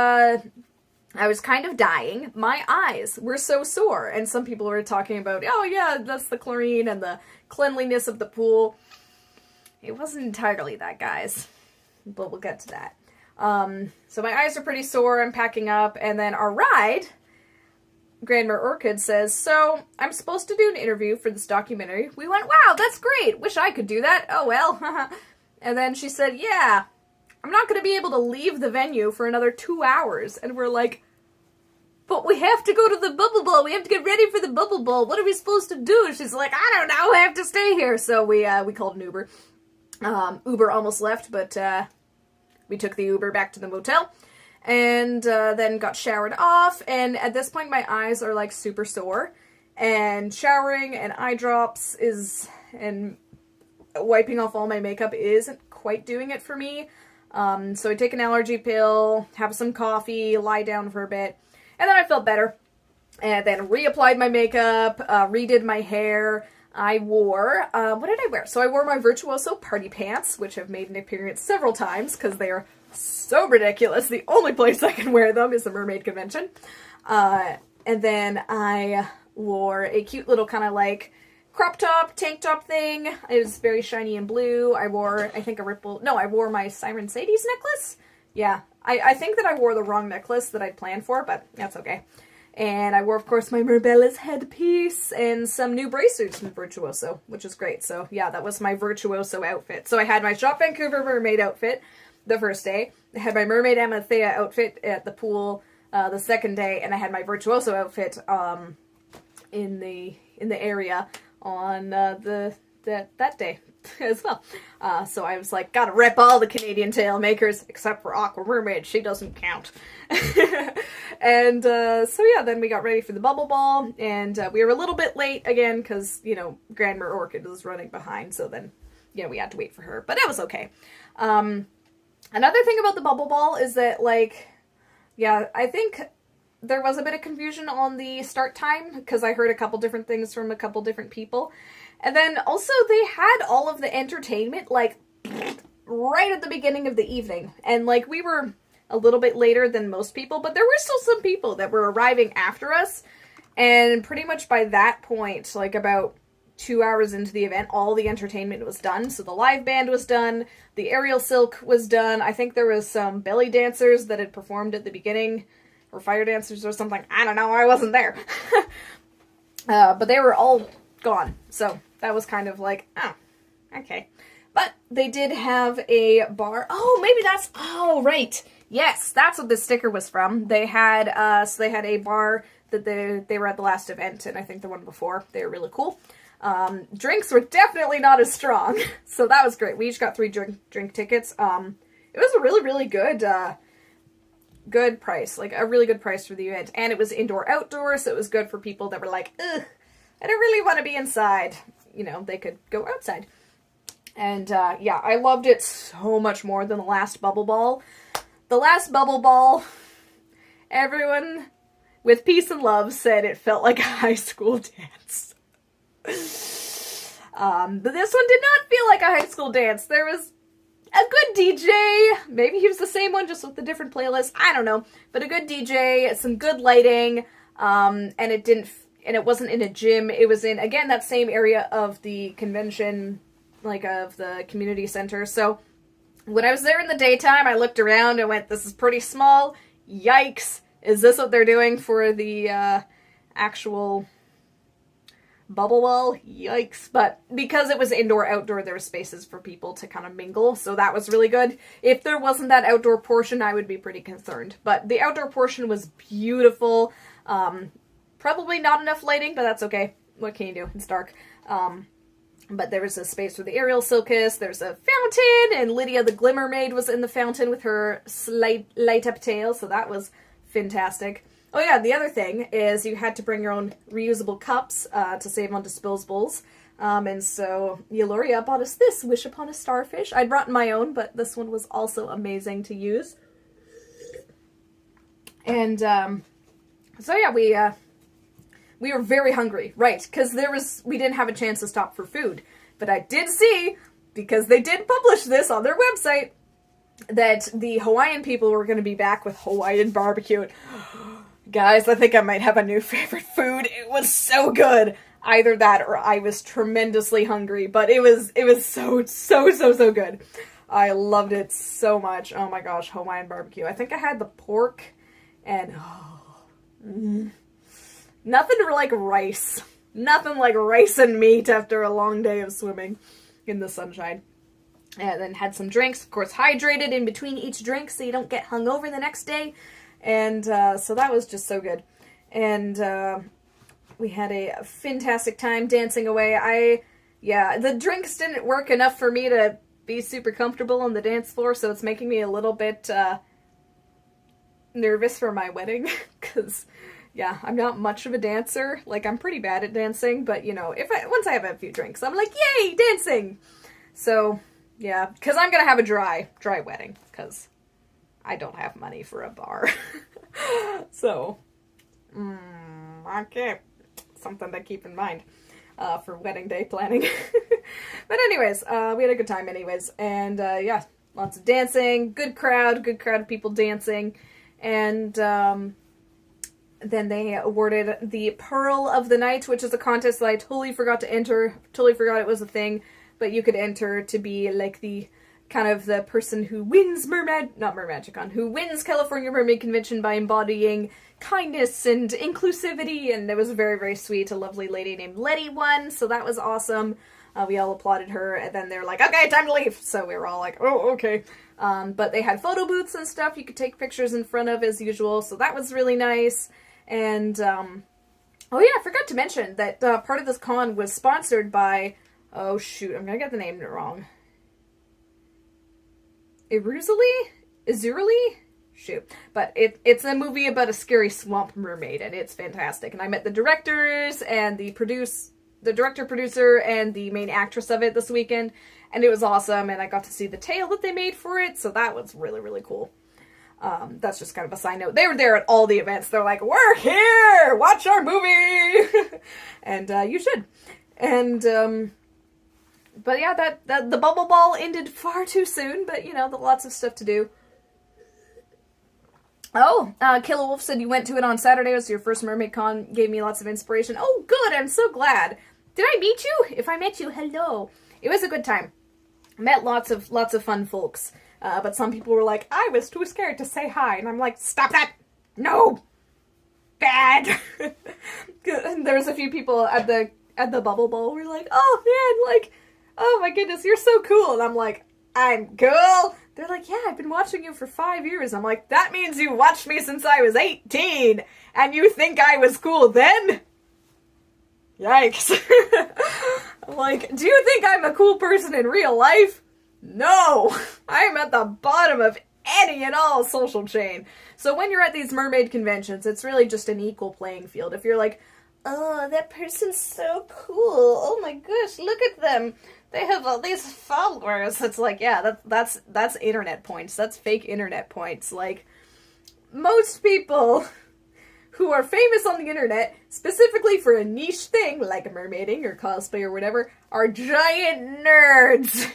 I was kind of dying. My eyes were so sore, and some people were talking about, oh yeah, that's the chlorine and the cleanliness of the pool. It wasn't entirely that, guys, but we'll get to that. So my eyes are pretty sore, I'm packing up, and then our ride, Grandma Orchid says, so, I'm supposed to do an interview for this documentary. We went, wow, that's great, wish I could do that, oh well. And then she said, yeah, I'm not going to be able to leave the venue for another 2 hours. And we're like, but we have to go to the Bubble Bowl. We have to get ready for the Bubble Bowl. What are we supposed to do? She's like, I don't know. I have to stay here. So we called an Uber. Uber almost left, but we took the Uber back to the motel. And then got showered off. And at this point, my eyes are super sore. And showering and eye drops and wiping off all my makeup isn't quite doing it for me. So I take an allergy pill, have some coffee, lie down for a bit, and then I felt better. And then reapplied my makeup, redid my hair. I wore, what did I wear? So I wore my Virtuoso party pants, which have made an appearance several times, because they are so ridiculous. The only place I can wear them is the Mermaid Convention. And then I wore a cute little kind of crop top, tank top thing. It was very shiny and blue. I wore, I wore my Siren Sadie's necklace. Yeah, I think that I wore the wrong necklace that I'd planned for, but that's okay. And I wore, of course, my Merbella's headpiece and some new bracers from Virtuoso, which is great. So, yeah, that was my Virtuoso outfit. So I had my Shop Vancouver Mermaid outfit the first day. I had my Mermaid Amathea outfit at the pool the second day, and I had my Virtuoso outfit in the area on that day as well. So I was like, gotta rep all the Canadian tail makers except for Aqua Mermaid. She doesn't count. And then we got ready for the Bubble Ball, and we were a little bit late again because, Grandma Orchid was running behind, so then, we had to wait for her, but that was okay. Another thing about the Bubble Ball is that, I think there was a bit of confusion on the start time, because I heard a couple different things from a couple different people. And then also they had all of the entertainment, right at the beginning of the evening. And, we were a little bit later than most people, but there were still some people that were arriving after us. And pretty much by that point, about 2 hours into the event, all the entertainment was done. So the live band was done, the aerial silk was done. I think there was some belly dancers that had performed at the beginning, or fire dancers or something. I don't know, I wasn't there. But they were all gone. So that was kind of like, oh, okay. But they did have a bar. Oh, maybe that's, oh, right. Yes, that's what this sticker was from. They had, so they had a bar that they were at the last event, and I think the one before. They were really cool. Drinks were definitely not as strong, so that was great. We each got 3 drink tickets. It was a really, really good, good price, like a really good price for the event, and it was indoor-outdoor, so it was good for people that were like, ugh, I don't really want to be inside. You know, they could go outside. And, yeah, I loved it so much more than the last Bubble Ball. The last Bubble Ball, everyone with peace and love said it felt like a high school dance. But this one did not feel like a high school dance. There was a good DJ. Maybe he was the same one, just with a different playlist. I don't know. But a good DJ, some good lighting, and it wasn't in a gym. It was in, again, that same area of the convention, like of the community center. So when I was there in the daytime, I looked around and went, this is pretty small. Yikes. Is this what they're doing for the actual bubble wall? Yikes. But because it was indoor-outdoor, there were spaces for people to kind of mingle, so that was really good. If there wasn't that outdoor portion, I would be pretty concerned. But the outdoor portion was beautiful. Probably not enough lighting, but that's okay. What can you do? It's dark. But there was a space for the aerial silkus, there's a fountain, and Lydia the Glimmer Maid was in the fountain with her light-up tail, so that was fantastic. Oh yeah, the other thing is you had to bring your own reusable cups to save on disposables. And so Eloria bought us this, Wish Upon a Starfish. I brought my own, but this one was also amazing to use. And so yeah, we were very hungry, right, because we didn't have a chance to stop for food. But I did see, because they did publish this on their website, that the Hawaiian people were going to be back with Hawaiian barbecue. Guys, I think I might have a new favorite food. It was so good. Either that or I was tremendously hungry, but it was so good. I loved it so much. Oh my gosh, Hawaiian barbecue. I think I had the pork and nothing like rice. Nothing like rice and meat after a long day of swimming in the sunshine. And then had some drinks, of course hydrated in between each drink so you don't get hungover the next day. And so that was just so good. And we had a fantastic time dancing away. The drinks didn't work enough for me to be super comfortable on the dance floor, so it's making me a little bit nervous for my wedding. Because, yeah, I'm not much of a dancer. Like, I'm pretty bad at dancing, but, you know, once I have a few drinks, I'm like, yay, dancing! So, yeah, because I'm going to have a dry wedding, because I don't have money for a bar. So, okay. Something to keep in mind for wedding day planning. But anyways, we had a good time anyways. And yeah, lots of dancing, good crowd of people dancing. And then they awarded the Pearl of the Night, which is a contest that I totally forgot to enter. Totally forgot it was a thing. But you could enter to be like the kind of the person who wins who wins California Mermaid Convention by embodying kindness and inclusivity, and it was very, very sweet. A lovely lady named Letty won, so that was awesome. We all applauded her, and then they're like, okay, time to leave! So we were all like, oh, okay. But they had photo booths and stuff you could take pictures in front of as usual, so that was really nice. And, oh yeah, I forgot to mention that part of this con was sponsored by, oh shoot, I'm gonna get the name wrong. Izurali? Shoot. But it's a movie about a scary swamp mermaid, and it's fantastic. And I met the directors and the director, producer, and the main actress of it this weekend, and it was awesome, and I got to see the tale that they made for it, so that was really, really cool. That's just kind of a side note. They were there at all the events. They're like, we're here! Watch our movie! And you should. And, but yeah, that the bubble ball ended far too soon, but, you know, lots of stuff to do. Oh, Kayla Wolf said you went to it on Saturday. It was your first Mermaid Con. Gave me lots of inspiration. Oh, good. I'm so glad. Did I meet you? If I met you, hello. It was a good time. Met lots of fun folks. But some people were like, I was too scared to say hi. And I'm like, stop that! No! Bad! And there was a few people at the bubble ball who were like, oh man, like, oh my goodness, you're so cool. And I'm like, I'm cool? They're like, yeah, I've been watching you for 5 years. I'm like, that means you watched me since I was 18. And you think I was cool then? Yikes. I'm like, do you think I'm a cool person in real life? No, I'm at the bottom of any and all social chain. So when you're at these mermaid conventions, it's really just an equal playing field. If you're like, oh, that person's so cool. Oh my gosh, look at them. They have all these followers. It's like, yeah, that's internet points. That's fake internet points. Like, most people who are famous on the internet, specifically for a niche thing, like mermaiding or cosplay or whatever, are giant nerds.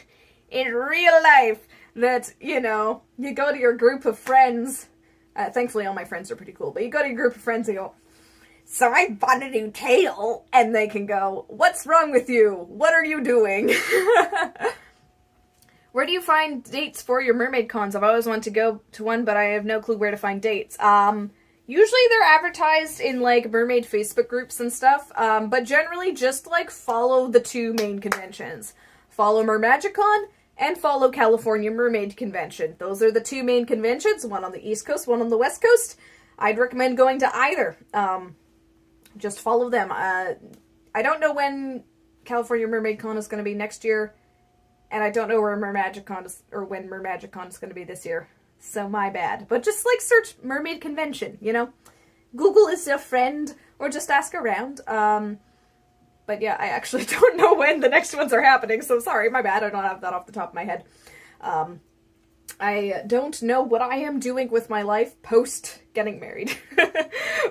In real life, that, you know, you go to your group of friends, thankfully all my friends are pretty cool, but you go to your group of friends and you go, so I bought a new tail, and they can go, what's wrong with you? What are you doing? Where do you find dates for your mermaid cons? I've always wanted to go to one, but I have no clue where to find dates. Usually they're advertised in, like, mermaid Facebook groups and stuff, but generally just, like, follow the two main conventions. Follow Mermagicon, and follow California Mermaid Convention. Those are the two main conventions, one on the East Coast, one on the West Coast. I'd recommend going to either. Just follow them. I don't know when California Mermaid Con is going to be next year, and I don't know where Mermagicon is, or when Mermagicon is going to be this year. So my bad. But just, like, search Mermaid Convention, you know? Google is your friend, or just ask around. But yeah, I actually don't know when the next ones are happening, so sorry, my bad, I don't have that off the top of my head. I don't know what I am doing with my life post getting married.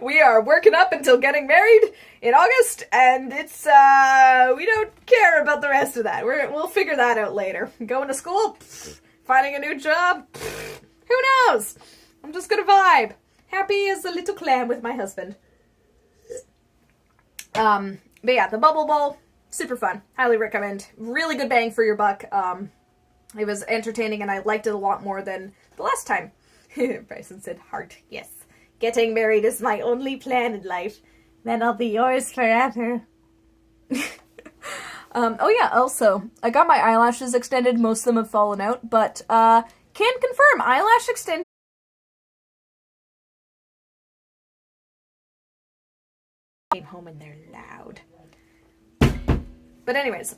We are working up until getting married in August, and it's, we don't care about the rest of that. We'll figure that out later. Going to school? Pfft. Finding a new job? Pfft. Who knows? I'm just gonna vibe. Happy as a little clam with my husband. But yeah, the bubble ball, super fun. Highly recommend. Really good bang for your buck. It was entertaining and I liked it a lot more than the last time. Bryson said heart. Yes. Getting married is my only plan in life. Then I'll be yours forever. Oh yeah, also, I got my eyelashes extended. Most of them have fallen out, but, can confirm, eyelash extension came home and they're loud. But anyways,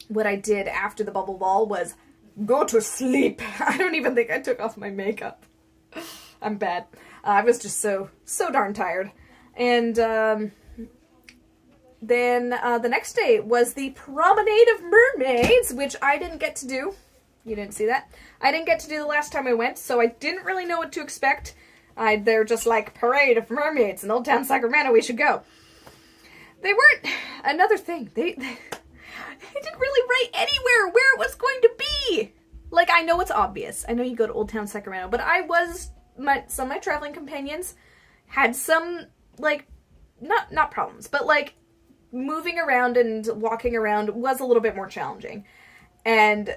what I did after the bubble ball was go to sleep. I don't even think I took off my makeup. I'm bad. I was just so darn tired. And then the next day was the Promenade of Mermaids, which I didn't get to do. You didn't see that? I didn't get to do the last time I went, so I didn't really know what to expect. They're just like, Parade of Mermaids in Old Town Sacramento, we should go. They weren't, another thing, they didn't really write anywhere where it was going to be. Like, I know it's obvious. I know you go to Old Town Sacramento, but some of my traveling companions had some, like, not problems, but, like, moving around and walking around was a little bit more challenging. And,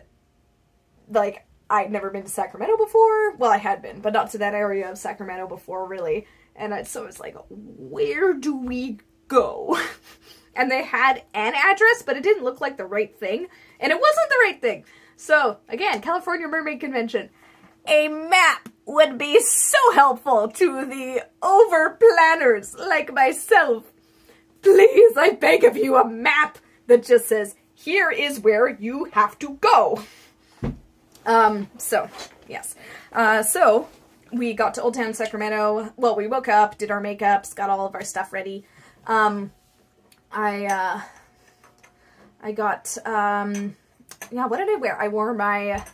like, I'd never been to Sacramento before. Well, I had been, but not to that area of Sacramento before, really. And so it's like, where do we go? And they had an address, but it didn't look like the right thing. And it wasn't the right thing. So, again, California Mermaid Convention. A map would be so helpful to the over-planners like myself. Please, I beg of you, a map that just says, here is where you have to go. So, yes. So, we got to Old Town Sacramento. Well, we woke up, did our makeups, got all of our stuff ready. I got, yeah, what did I wear? I wore my,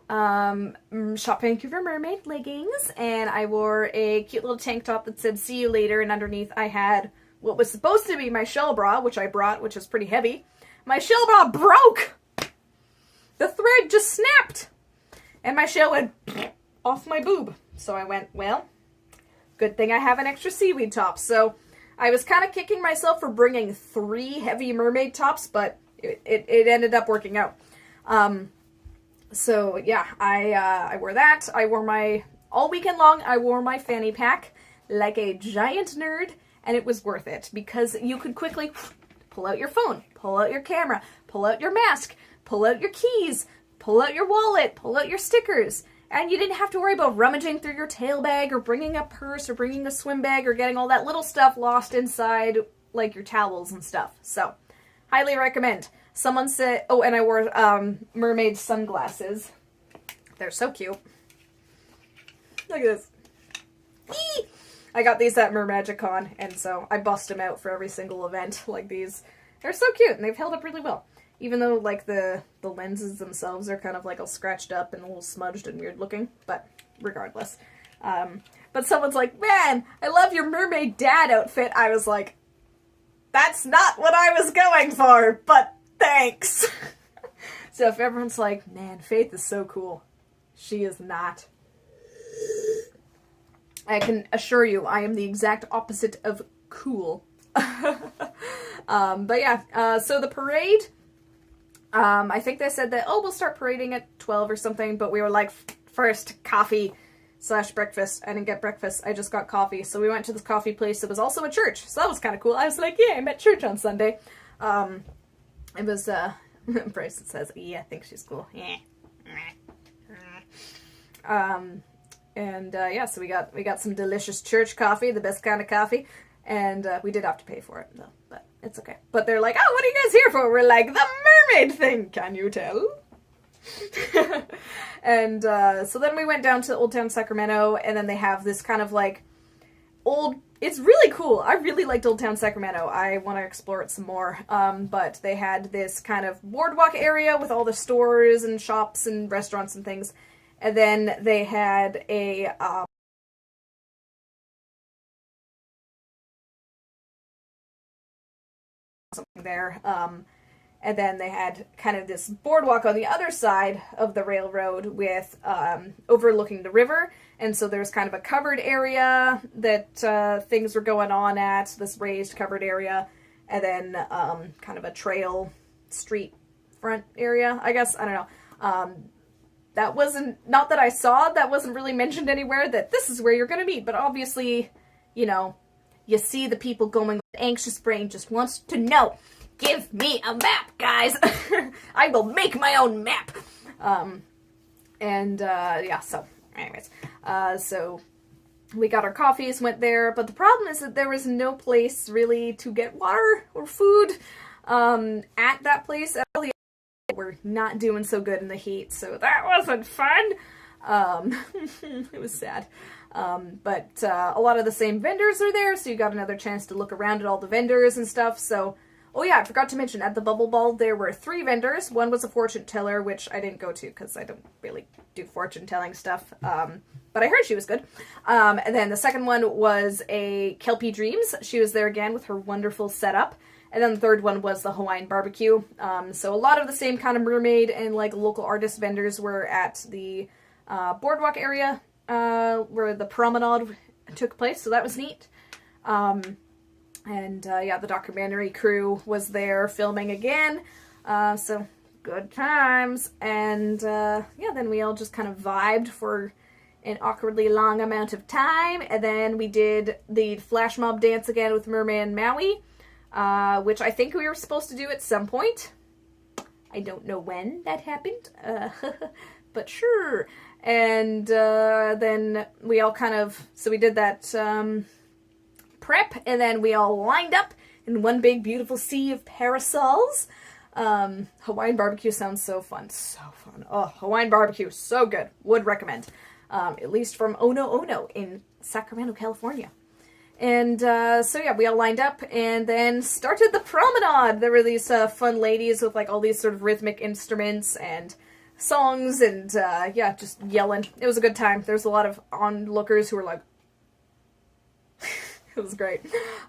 Shop Vancouver Mermaid leggings, and I wore a cute little tank top that said, see you later, and underneath I had what was supposed to be my shell bra, which I brought, which is pretty heavy. My shell bra broke! The thread just snapped! And my shell went off my boob. So I went, well, good thing I have an extra seaweed top. So I was kind of kicking myself for bringing 3 heavy mermaid tops, but it ended up working out. So yeah, I wore that. I wore all weekend long, I wore my fanny pack like a giant nerd, and it was worth it because you could quickly pull out your phone, pull out your camera, pull out your mask, pull out your keys, pull out your wallet, pull out your stickers, and you didn't have to worry about rummaging through your tail bag or bringing a purse or bringing a swim bag or getting all that little stuff lost inside, like your towels and stuff. So, highly recommend. Someone said, oh, and I wore mermaid sunglasses. They're so cute. Look at this. Eee! I got these at Mermagicon, and so I bust them out for every single event, like these. They're so cute, and they've held up really well. Even though, like, the lenses themselves are kind of, like, all scratched up and a little smudged and weird looking, but regardless. But someone's like, man, I love your mermaid dad outfit. I was like, that's not what I was going for, but thanks. So if everyone's like, man, Faith is so cool, she is not. I can assure you, I am the exact opposite of cool. But yeah, so the parade, I think they said that, oh, we'll start parading at 12 or something, but we were like, first, coffee / breakfast. I didn't get breakfast, I just got coffee. So we went to this coffee place that was also a church, so that was kind of cool. I was like, yeah, I'm at church on Sunday. It was, Bryson says, yeah, I think she's cool. Yeah. Yeah, so we got some delicious church coffee, the best kind of coffee, and we did have to pay for it, though, but it's okay. But they're like, oh, what are you guys here for? We're like, the mermaid thing, can you tell? And so then we went down to Old Town Sacramento, and then they have this kind of like it's really cool. I really liked Old Town Sacramento. I want to explore it some more. But they had this kind of boardwalk area with all the stores and shops and restaurants and things. And then they had a something there. And then they had kind of this boardwalk on the other side of the railroad with overlooking the river. And so there's kind of a covered area that things were going on at, this raised covered area. And then kind of a trail street front area, I guess. I don't know. That wasn't, not that I saw, that wasn't really mentioned anywhere that this is where you're going to meet. But obviously, you know, you see the people going with anxious brain just wants to know. Give me a map, guys. I will make my own map. Yeah, so anyways, so we got our coffees, went there, but the problem is that there was no place really to get water or food at that place. We're not doing so good in the heat, so that wasn't fun. It was sad. But a lot of the same vendors are there, so you got another chance to look around at all the vendors and stuff, so... Oh yeah, I forgot to mention, at the Bubble Ball there were 3 vendors. One was a fortune teller, which I didn't go to because I don't really do fortune telling stuff. But I heard she was good. And then the second one was a Kelpie Dreams. She was there again with her wonderful setup. And then the third one was the Hawaiian barbecue. So a lot of the same kind of mermaid and like local artist vendors were at the boardwalk area where the promenade took place. So that was neat. Yeah, the documentary crew was there filming again, so good times, and yeah, then we all just kind of vibed for an awkwardly long amount of time, and then we did the flash mob dance again with Merman Maui, which I think we were supposed to do at some point. I don't know when that happened, but sure. And then we all kind of, so we did that, prep, and then we all lined up in one big beautiful sea of parasols. Hawaiian barbecue sounds so fun. So fun. Oh, Hawaiian barbecue, so good. Would recommend. At least from Ono Ono in Sacramento, California. And so yeah, we all lined up and then started the promenade. There were these fun ladies with like all these sort of rhythmic instruments and songs and yeah, just yelling. It was a good time. There's a lot of onlookers who were like, it was great.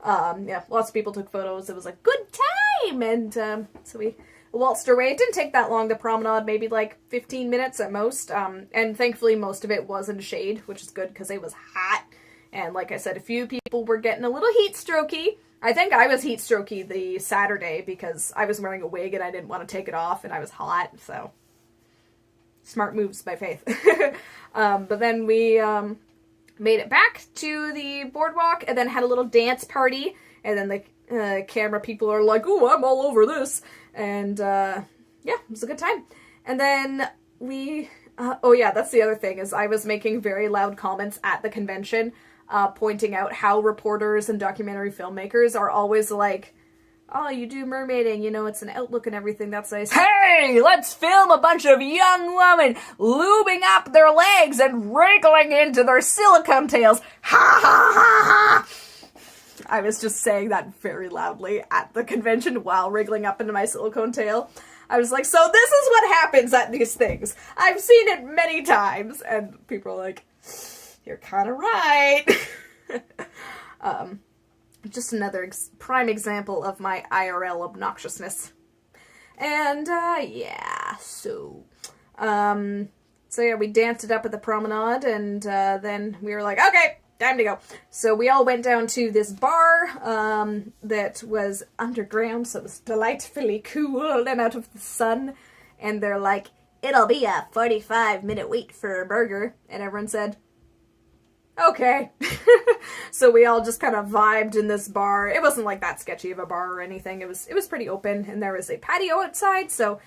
Yeah, lots of people took photos. It was a good time, and so we waltzed our way. It didn't take that long to promenade, maybe like 15 minutes at most, and thankfully most of it was in shade, which is good because it was hot And like I said, a few people were getting a little heat strokey. I think I was heat strokey the Saturday because I was wearing a wig and I didn't want to take it off and I was hot, so smart moves by Faith. But then we made it back to the boardwalk and then had a little dance party, and then the camera people are like, "Oh, I'm all over this," and yeah, it was a good time. And then we oh yeah, that's the other thing, is I was making very loud comments at the convention, pointing out how reporters and documentary filmmakers are always like, "Oh, you do mermaiding, you know, it's an outlook and everything, that's nice. Hey, let's film a bunch of young women lubing up their legs and wriggling into their silicone tails. Ha ha ha ha!" I was just saying that very loudly at the convention while wriggling up into my silicone tail. I was like, so this is what happens at these things. I've seen it many times. And people are like, you're kind of right. Just another prime example of my IRL obnoxiousness. And, yeah, so yeah, we danced it up at the Promenade, and then we were like, okay, time to go. So we all went down to this bar that was underground, so it was delightfully cool and out of the sun. And they're like, it'll be a 45-minute wait for a burger. And everyone said, okay. So we all just kind of vibed in this bar. It wasn't like that sketchy of a bar or anything. It was pretty open, and there was a patio outside, so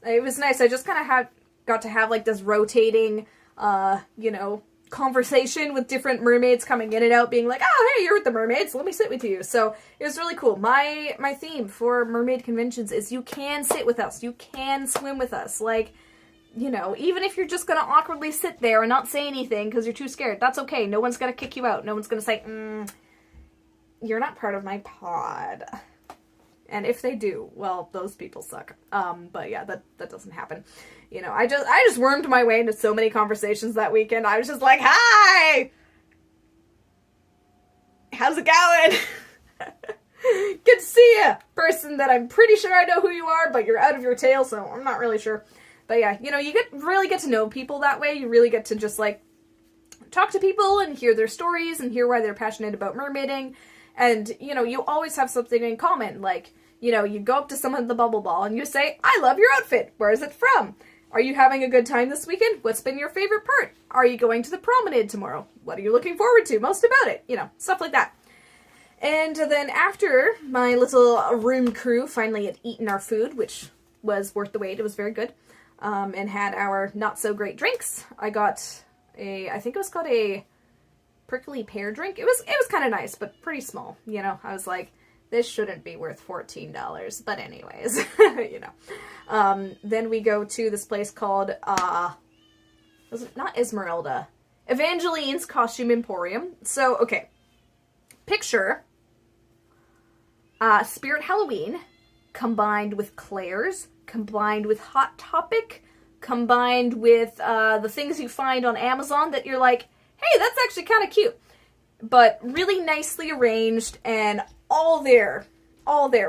it was nice. I just kind of got to have like this rotating, you know, conversation with different mermaids coming in and out, being like, oh, hey, you're with the mermaids, let me sit with you. So it was really cool. My theme for mermaid conventions is you can sit with us, you can swim with us. Like, you know, even if you're just gonna awkwardly sit there and not say anything because you're too scared, that's okay. No one's gonna kick you out. No one's gonna say, you're not part of my pod. And if they do, well, those people suck. But yeah, that doesn't happen. You know, I just wormed my way into so many conversations that weekend. I was just like, hi! How's it going? Good to see you! Person that I'm pretty sure I know who you are, but you're out of your tail, so I'm not really sure. But yeah, you know, you really get to know people that way. You really get to just, like, talk to people and hear their stories and hear why they're passionate about mermaiding. And, you know, you always have something in common. Like, you know, you go up to someone at the bubble ball and you say, I love your outfit. Where is it from? Are you having a good time this weekend? What's been your favorite part? Are you going to the Promenade tomorrow? What are you looking forward to most about it? You know, stuff like that. And then after my little room crew finally had eaten our food, which was worth the wait, it was very good, and had our not-so-great drinks, I got I think it was called a prickly pear drink. It was kind of nice, but pretty small, you know. I was like, this shouldn't be worth $14, but anyways, you know. Then we go to this place called, was it not Esmeralda? Evangeline's Costume Emporium. So, okay. Picture Spirit Halloween combined with Claire's, combined with Hot Topic, combined with the things you find on Amazon that you're like, hey, that's actually kind of cute. But really nicely arranged and all there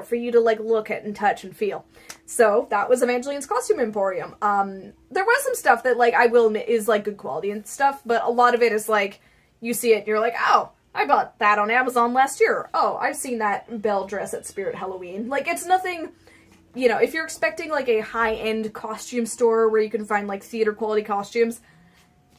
for you to, like, look at and touch and feel. So that was Evangeline's Costume Emporium. There was some stuff that, like, I will admit is, like, good quality and stuff, but a lot of it is, like, you see it and you're like, oh, I bought that on Amazon last year. Oh, I've seen that Belle dress at Spirit Halloween. Like, it's nothing, you know, if you're expecting, like, a high-end costume store where you can find, like, theater-quality costumes,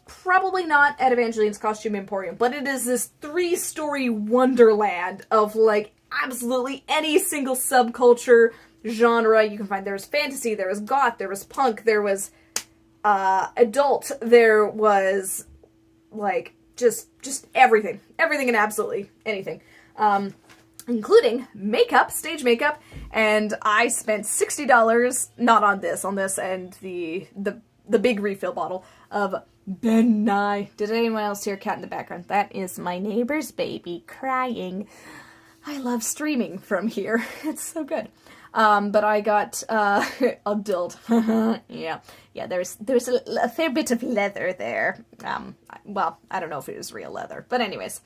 probably not at Evangeline's Costume Emporium, but it is this 3-story wonderland of, like, absolutely any single subculture genre you can find. There was fantasy, there was goth, there was punk, there was adult, there was, like, just everything and absolutely anything, including makeup, stage makeup, and I spent $60 not on this and the big refill bottle of Ben Nye. Did anyone else hear a cat in the background? That is my neighbor's baby crying. I love streaming from here. It's so good. But I got a dild. yeah, there's a fair bit of leather there. Well, I don't know if it was real leather, but anyways,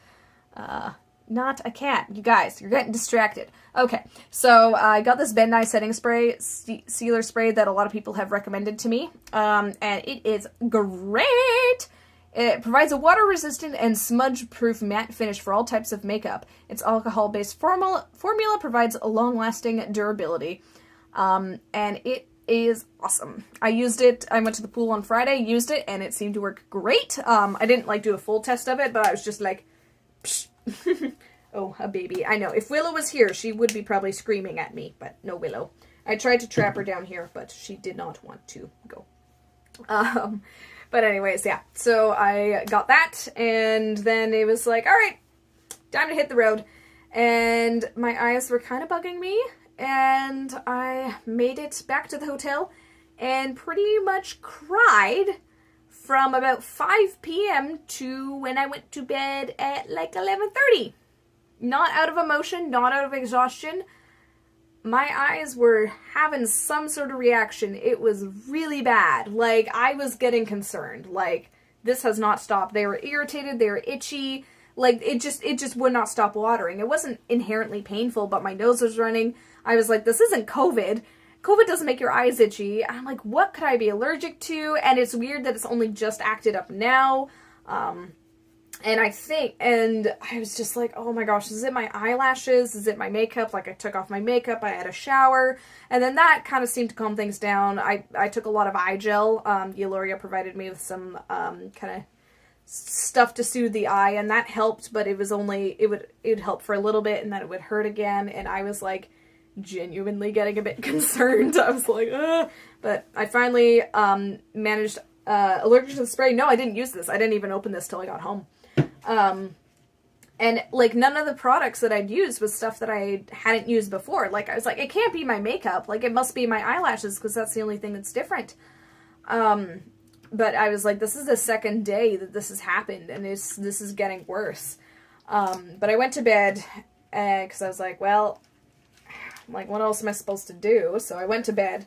not a cat. You guys, you're getting distracted. Okay, so I got this Ben Nye setting spray, sealer spray that a lot of people have recommended to me, and it is great. It provides a water-resistant and smudge-proof matte finish for all types of makeup. Its alcohol-based formula provides a long-lasting durability. And it is awesome. I used it, I went to the pool on Friday, used it, and it seemed to work great. I didn't, like, do a full test of it, but I was just like, psh. Oh, a baby. I know. If Willow was here, she would be probably screaming at me, but no Willow. I tried to trap her down here, but she did not want to go. But anyways, yeah. So I got that, and then it was like, all right, time to hit the road. And my eyes were kind of bugging me, and I made it back to the hotel and pretty much cried from about 5 p.m. to when I went to bed at like 11:30. Not out of emotion, not out of exhaustion. My eyes were having some sort of reaction. It was really bad. Like, I was getting concerned. Like, this has not stopped. They were irritated, they were itchy. Like, it just would not stop watering. It wasn't inherently painful, but my nose was running. I was like, this isn't COVID. COVID doesn't make your eyes itchy. I'm like, what could I be allergic to? And it's weird that it's only just acted up now. And I was just like, oh my gosh, is it my eyelashes? Is it my makeup? Like, I took off my makeup, I had a shower, and then that kind of seemed to calm things down. I took a lot of eye gel. Eulalia provided me with some kind of stuff to soothe the eye, and that helped, but it would help for a little bit, and then it would hurt again, and I was like, genuinely getting a bit concerned. I was like, ugh. But I finally managed, allergic to the spray. No, I didn't use this. I didn't even open this till I got home. And like none of the products that I'd used was stuff that I hadn't used before. Like, I was like, it can't be my makeup. Like, it must be my eyelashes because that's the only thing that's different. But I was like, this is the second day that this has happened, and this is getting worse. But I went to bed because I was like, well, like, what else am I supposed to do? So I went to bed,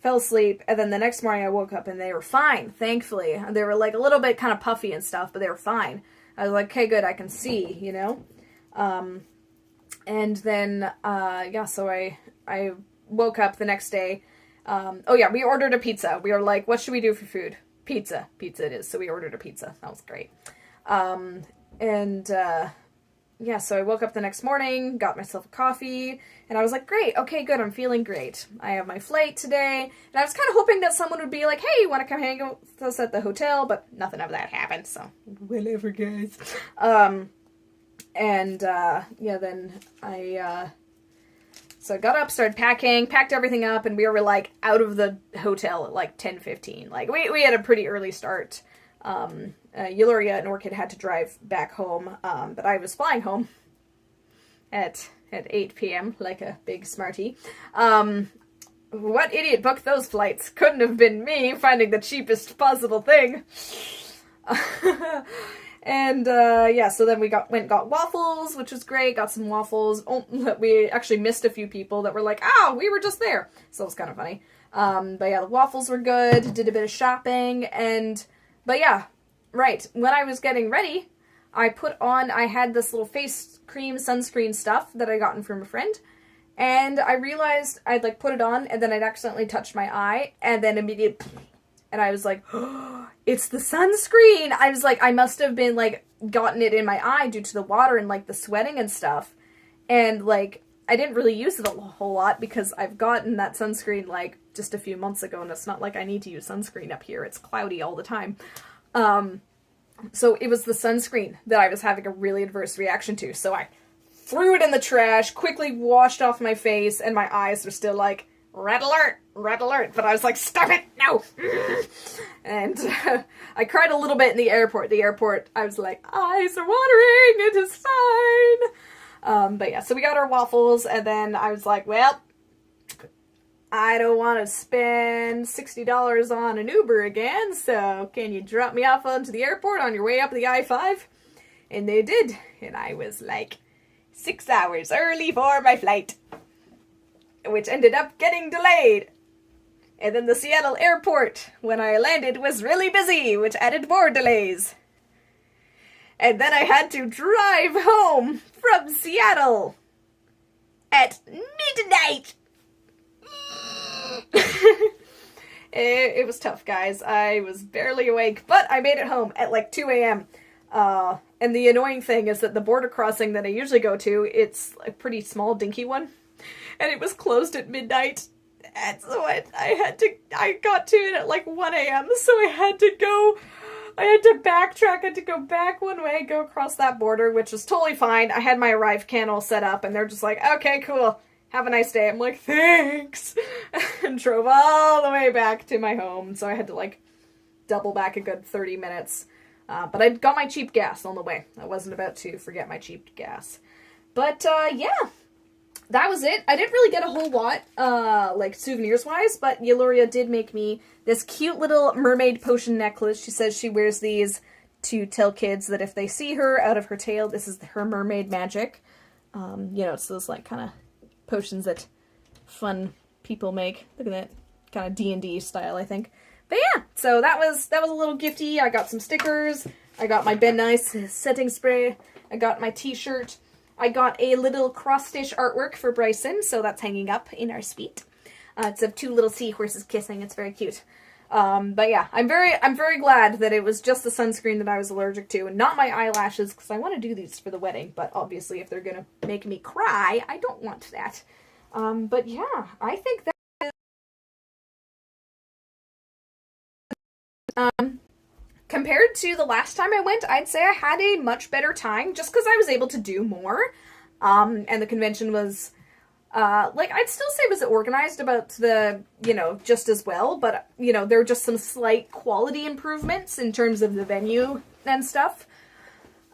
fell asleep, and then the next morning I woke up and they were fine, thankfully. They were like a little bit kind of puffy and stuff, but they were fine. I was like, okay, good, I can see, you know? And then, so I woke up the next day. We ordered a pizza. We were like, what should we do for food? Pizza. Pizza it is. So we ordered a pizza. That was great. So I woke up the next morning, got myself a coffee, and I was like, great, okay, good, I'm feeling great. I have my flight today, and I was kind of hoping that someone would be like, hey, you want to come hang out with us at the hotel? But nothing of that happened, so whatever, guys. So I got up, started packing, packed everything up, and we were, like, out of the hotel at, like, 10:15. Like, we had a pretty early start. Eulalia and Orchid had to drive back home, but I was flying home at 8 p.m. like a big smarty. What idiot booked those flights? Couldn't have been me finding the cheapest possible thing. So then we got waffles, which was great. Got some waffles. Oh, we actually missed a few people that were like, oh, we were just there. So it was kind of funny. The waffles were good. Did a bit of shopping, right, when I was getting ready, I had this little face cream sunscreen stuff that I gotten from a friend, and I realized I'd like put it on, and then I'd accidentally touched my eye, and then immediately, and I was like, oh, it's the sunscreen! I was like, I must have been like, gotten it in my eye due to the water and like the sweating and stuff, and like, I didn't really use it a whole lot because I've gotten that sunscreen like just a few months ago, and it's not like I need to use sunscreen up here, it's cloudy all the time. So it was the sunscreen that I was having a really adverse reaction to. So I threw it in the trash, quickly washed off my face, and my eyes were still like, red alert, red alert. But I was like, stop it, no. And I cried a little bit in the airport. I was like, eyes are watering, it is fine. So we got our waffles, and then I was like, well, I don't want to spend $60 on an Uber again, so can you drop me off onto the airport on your way up the I-5? And they did, and I was like 6 hours early for my flight, which ended up getting delayed. And then the Seattle airport, when I landed, was really busy, which added more delays. And then I had to drive home from Seattle at midnight. It was tough, guys. I was barely awake, but I made it home at like 2 a.m. And the annoying thing is that the border crossing that I usually go to, it's a pretty small, dinky one, and it was closed at midnight. And so I got to it at like 1 a.m., so I had to backtrack, I had to go back one way, go across that border, which was totally fine. I had my Arrive can all set up, and they're just like, okay, cool, have a nice day. I'm like, thanks, and drove all the way back to my home, so I had to like double back a good 30 minutes. But I got my cheap gas on the way. I wasn't about to forget my cheap gas. But, yeah. That was it. I didn't really get a whole lot, like, souvenirs-wise, but Eulalia did make me this cute little mermaid potion necklace. She says she wears these to tell kids that if they see her out of her tail, this is her mermaid magic. You know, it's those, like, kind of potions that fun people make. Look at that. Kind of D&D style, I think. But yeah, so that was a little gifty. I got some stickers. I got my Ben Nice setting spray. I got my t-shirt. I got a little cross-stitch artwork for Bryson, so that's hanging up in our suite. It's of two little seahorses kissing. It's very cute. But yeah, I'm very glad that it was just the sunscreen that I was allergic to, and not my eyelashes, because I want to do these for the wedding. But obviously, if they're gonna make me cry, I don't want that. But yeah, I think that is, compared to the last time I went, I'd say I had a much better time, just because I was able to do more. And the convention was, like, I'd still say was organized about the, you know, just as well, but, you know, there were just some slight quality improvements in terms of the venue and stuff.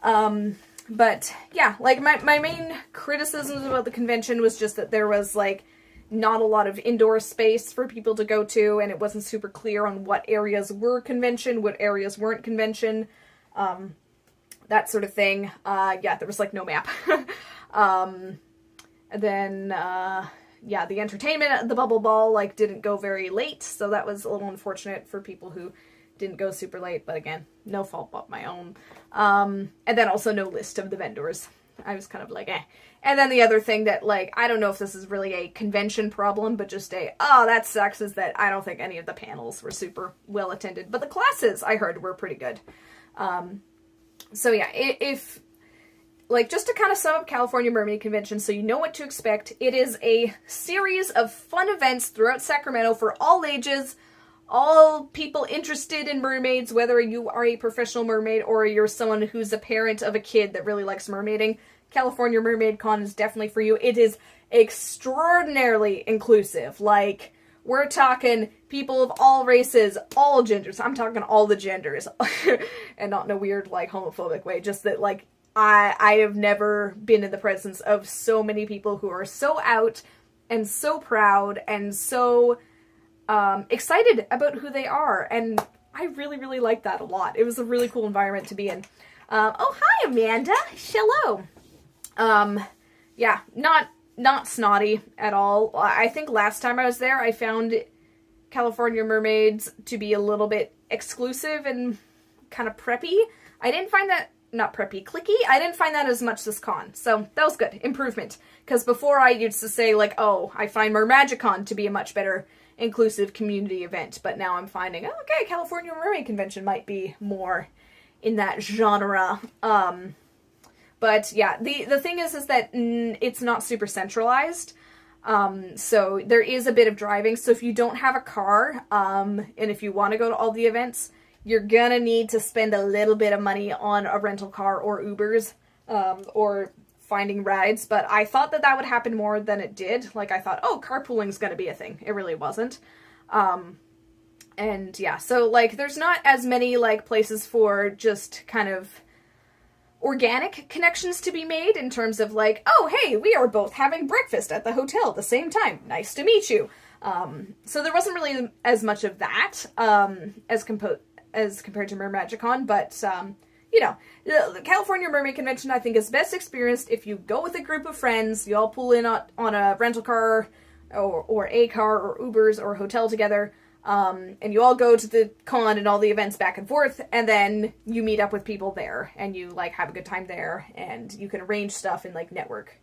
But, yeah, like, my main criticisms about the convention was just that there was, like, not a lot of indoor space for people to go to, and it wasn't super clear on what areas were convention, what areas weren't convention, that sort of thing. Yeah, there was, like, no map. And then, yeah, the entertainment at the Bubble Ball, like, didn't go very late, so that was a little unfortunate for people who didn't go super late, but again, no fault but my own. And then also no list of the vendors. I was kind of like, eh. And then the other thing that, like, I don't know if this is really a convention problem, but just oh, that sucks, is that I don't think any of the panels were super well attended. But the classes, I heard, were pretty good. So yeah, if, like, just to kind of sum up California Mermaid Convention so you know what to expect, it is a series of fun events throughout Sacramento for all ages, all people interested in mermaids, whether you are a professional mermaid or you're someone who's a parent of a kid that really likes mermaiding. California Mermaid Con is definitely for you. It is extraordinarily inclusive. Like, we're talking people of all races, all genders. I'm talking all the genders. And not in a weird, like, homophobic way. Just that, like, I have never been in the presence of so many people who are so out and so proud and so excited about who they are. And I really, really like that a lot. It was a really cool environment to be in. Oh, hi, Amanda. Hello. Yeah, not snotty at all. I think last time I was there, I found California Mermaids to be a little bit exclusive and kind of preppy. I didn't find that, not preppy, cliquey. I didn't find that as much this con, so that was good. Improvement. Because before I used to say, like, oh, I find Mermagicon to be a much better inclusive community event, but now I'm finding, oh, okay, California Mermaid Convention might be more in that genre. But yeah, the thing is that it's not super centralized. So there is a bit of driving. So if you don't have a car, and if you want to go to all the events, you're gonna need to spend a little bit of money on a rental car or Ubers, or finding rides. But I thought that would happen more than it did. Like, I thought, oh, carpooling's gonna be a thing. It really wasn't. And yeah, so, like, there's not as many, like, places for just kind of organic connections to be made in terms of, like, oh, hey, we are both having breakfast at the hotel at the same time. Nice to meet you. So there wasn't really as much of that, as compared to Mermagicon, but, you know, the California Mermaid Convention, I think, is best experienced if you go with a group of friends, you all pull in on a rental car, or a car, or Ubers, or hotel together, and you all go to the con and all the events back and forth, and then you meet up with people there, and you, like, have a good time there, and you can arrange stuff and, like, network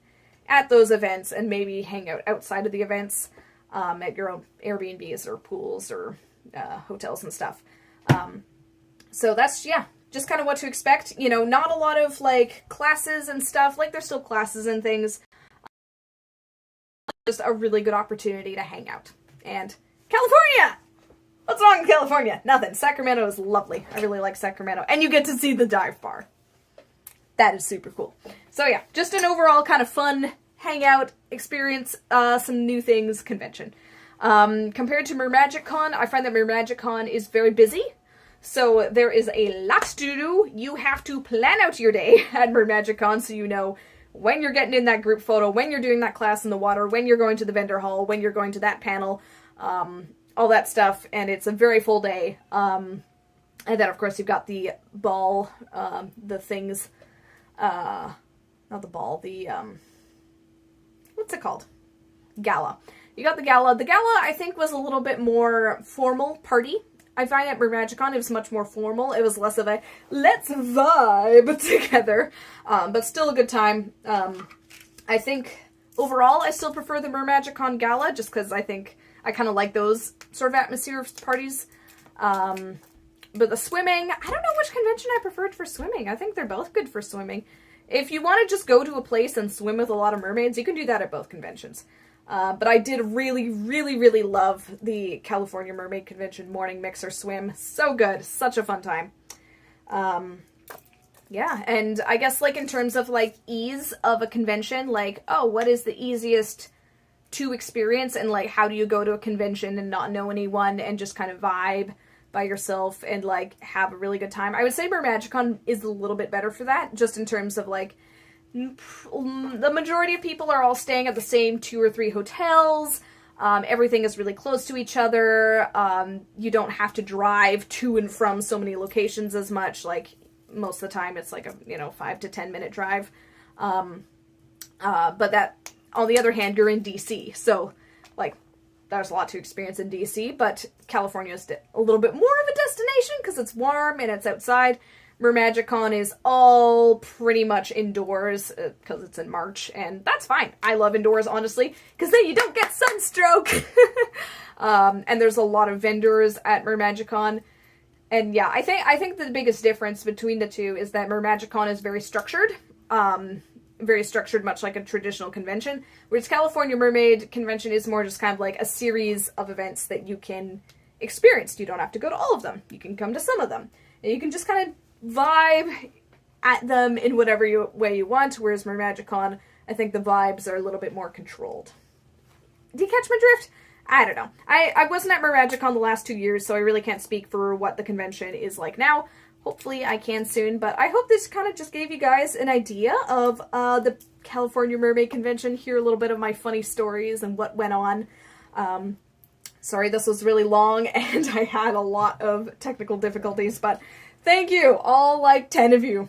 at those events, and maybe hang out outside of the events, at your own Airbnbs or pools or hotels and stuff. So that's, yeah, just kind of what to expect. You know, not a lot of, like, classes and stuff. Like, there's still classes and things. Just a really good opportunity to hang out. And California! What's wrong with California? Nothing. Sacramento is lovely. I really like Sacramento. And you get to see the dive bar. That is super cool. So yeah, just an overall kind of fun hangout, experience some new things convention. Compared to MerMagicCon, I find that MerMagicCon is very busy. So there is a lot to do. You have to plan out your day at MerMagicCon so you know when you're getting in that group photo, when you're doing that class in the water, when you're going to the vendor hall, when you're going to that panel, all that stuff. And it's a very full day. And then, of course, you've got the ball, the things, not the ball, the, what's it called? Gala. You got the gala. The gala, I think, was a little bit more formal party. I find at MerMagicCon it was much more formal. It was less of a, let's vibe together, but still a good time. I think, overall, I still prefer the MerMagicCon gala, just because I think I kind of like those sort of atmosphere of parties. But the swimming, I don't know which convention I preferred for swimming. I think they're both good for swimming. If you want to just go to a place and swim with a lot of mermaids, you can do that at both conventions. But I did really, really, really love the California Mermaid Convention morning mixer swim. So good. Such a fun time. Yeah, and I guess, like, in terms of, like, ease of a convention, like, oh, what is the easiest to experience, and, like, how do you go to a convention and not know anyone and just kind of vibe by yourself and, like, have a really good time? I would say MerMagicCon is a little bit better for that, just in terms of, like, the majority of people are all staying at the same 2 or 3 hotels. Everything is really close to each other. You don't have to drive to and from so many locations as much. Like, most of the time it's like a, 5 to 10 minute drive. But that, on the other hand, you're in DC. So, like, there's a lot to experience in DC, but California is a little bit more of a destination because it's warm and it's outside. MerMagicCon is all pretty much indoors because it's in March, and that's fine. I love indoors, honestly, because then you don't get sunstroke. And there's a lot of vendors at MerMagicCon, and yeah, I think the biggest difference between the two is that MerMagicCon is very structured, much like a traditional convention, whereas California Mermaid Convention is more just kind of like a series of events that you can experience. You don't have to go to all of them. You can come to some of them, and you can just kind of vibe at them in whatever way you want, whereas MerMagicCon, I think the vibes are a little bit more controlled. Do you catch my drift? I don't know. I wasn't at MerMagicCon the last 2 years, so I really can't speak for what the convention is like now. Hopefully I can soon, but I hope this kind of just gave you guys an idea of the California Mermaid Convention, hear a little bit of my funny stories and what went on. Sorry this was really long and I had a lot of technical difficulties, but thank you, all like 10 of you.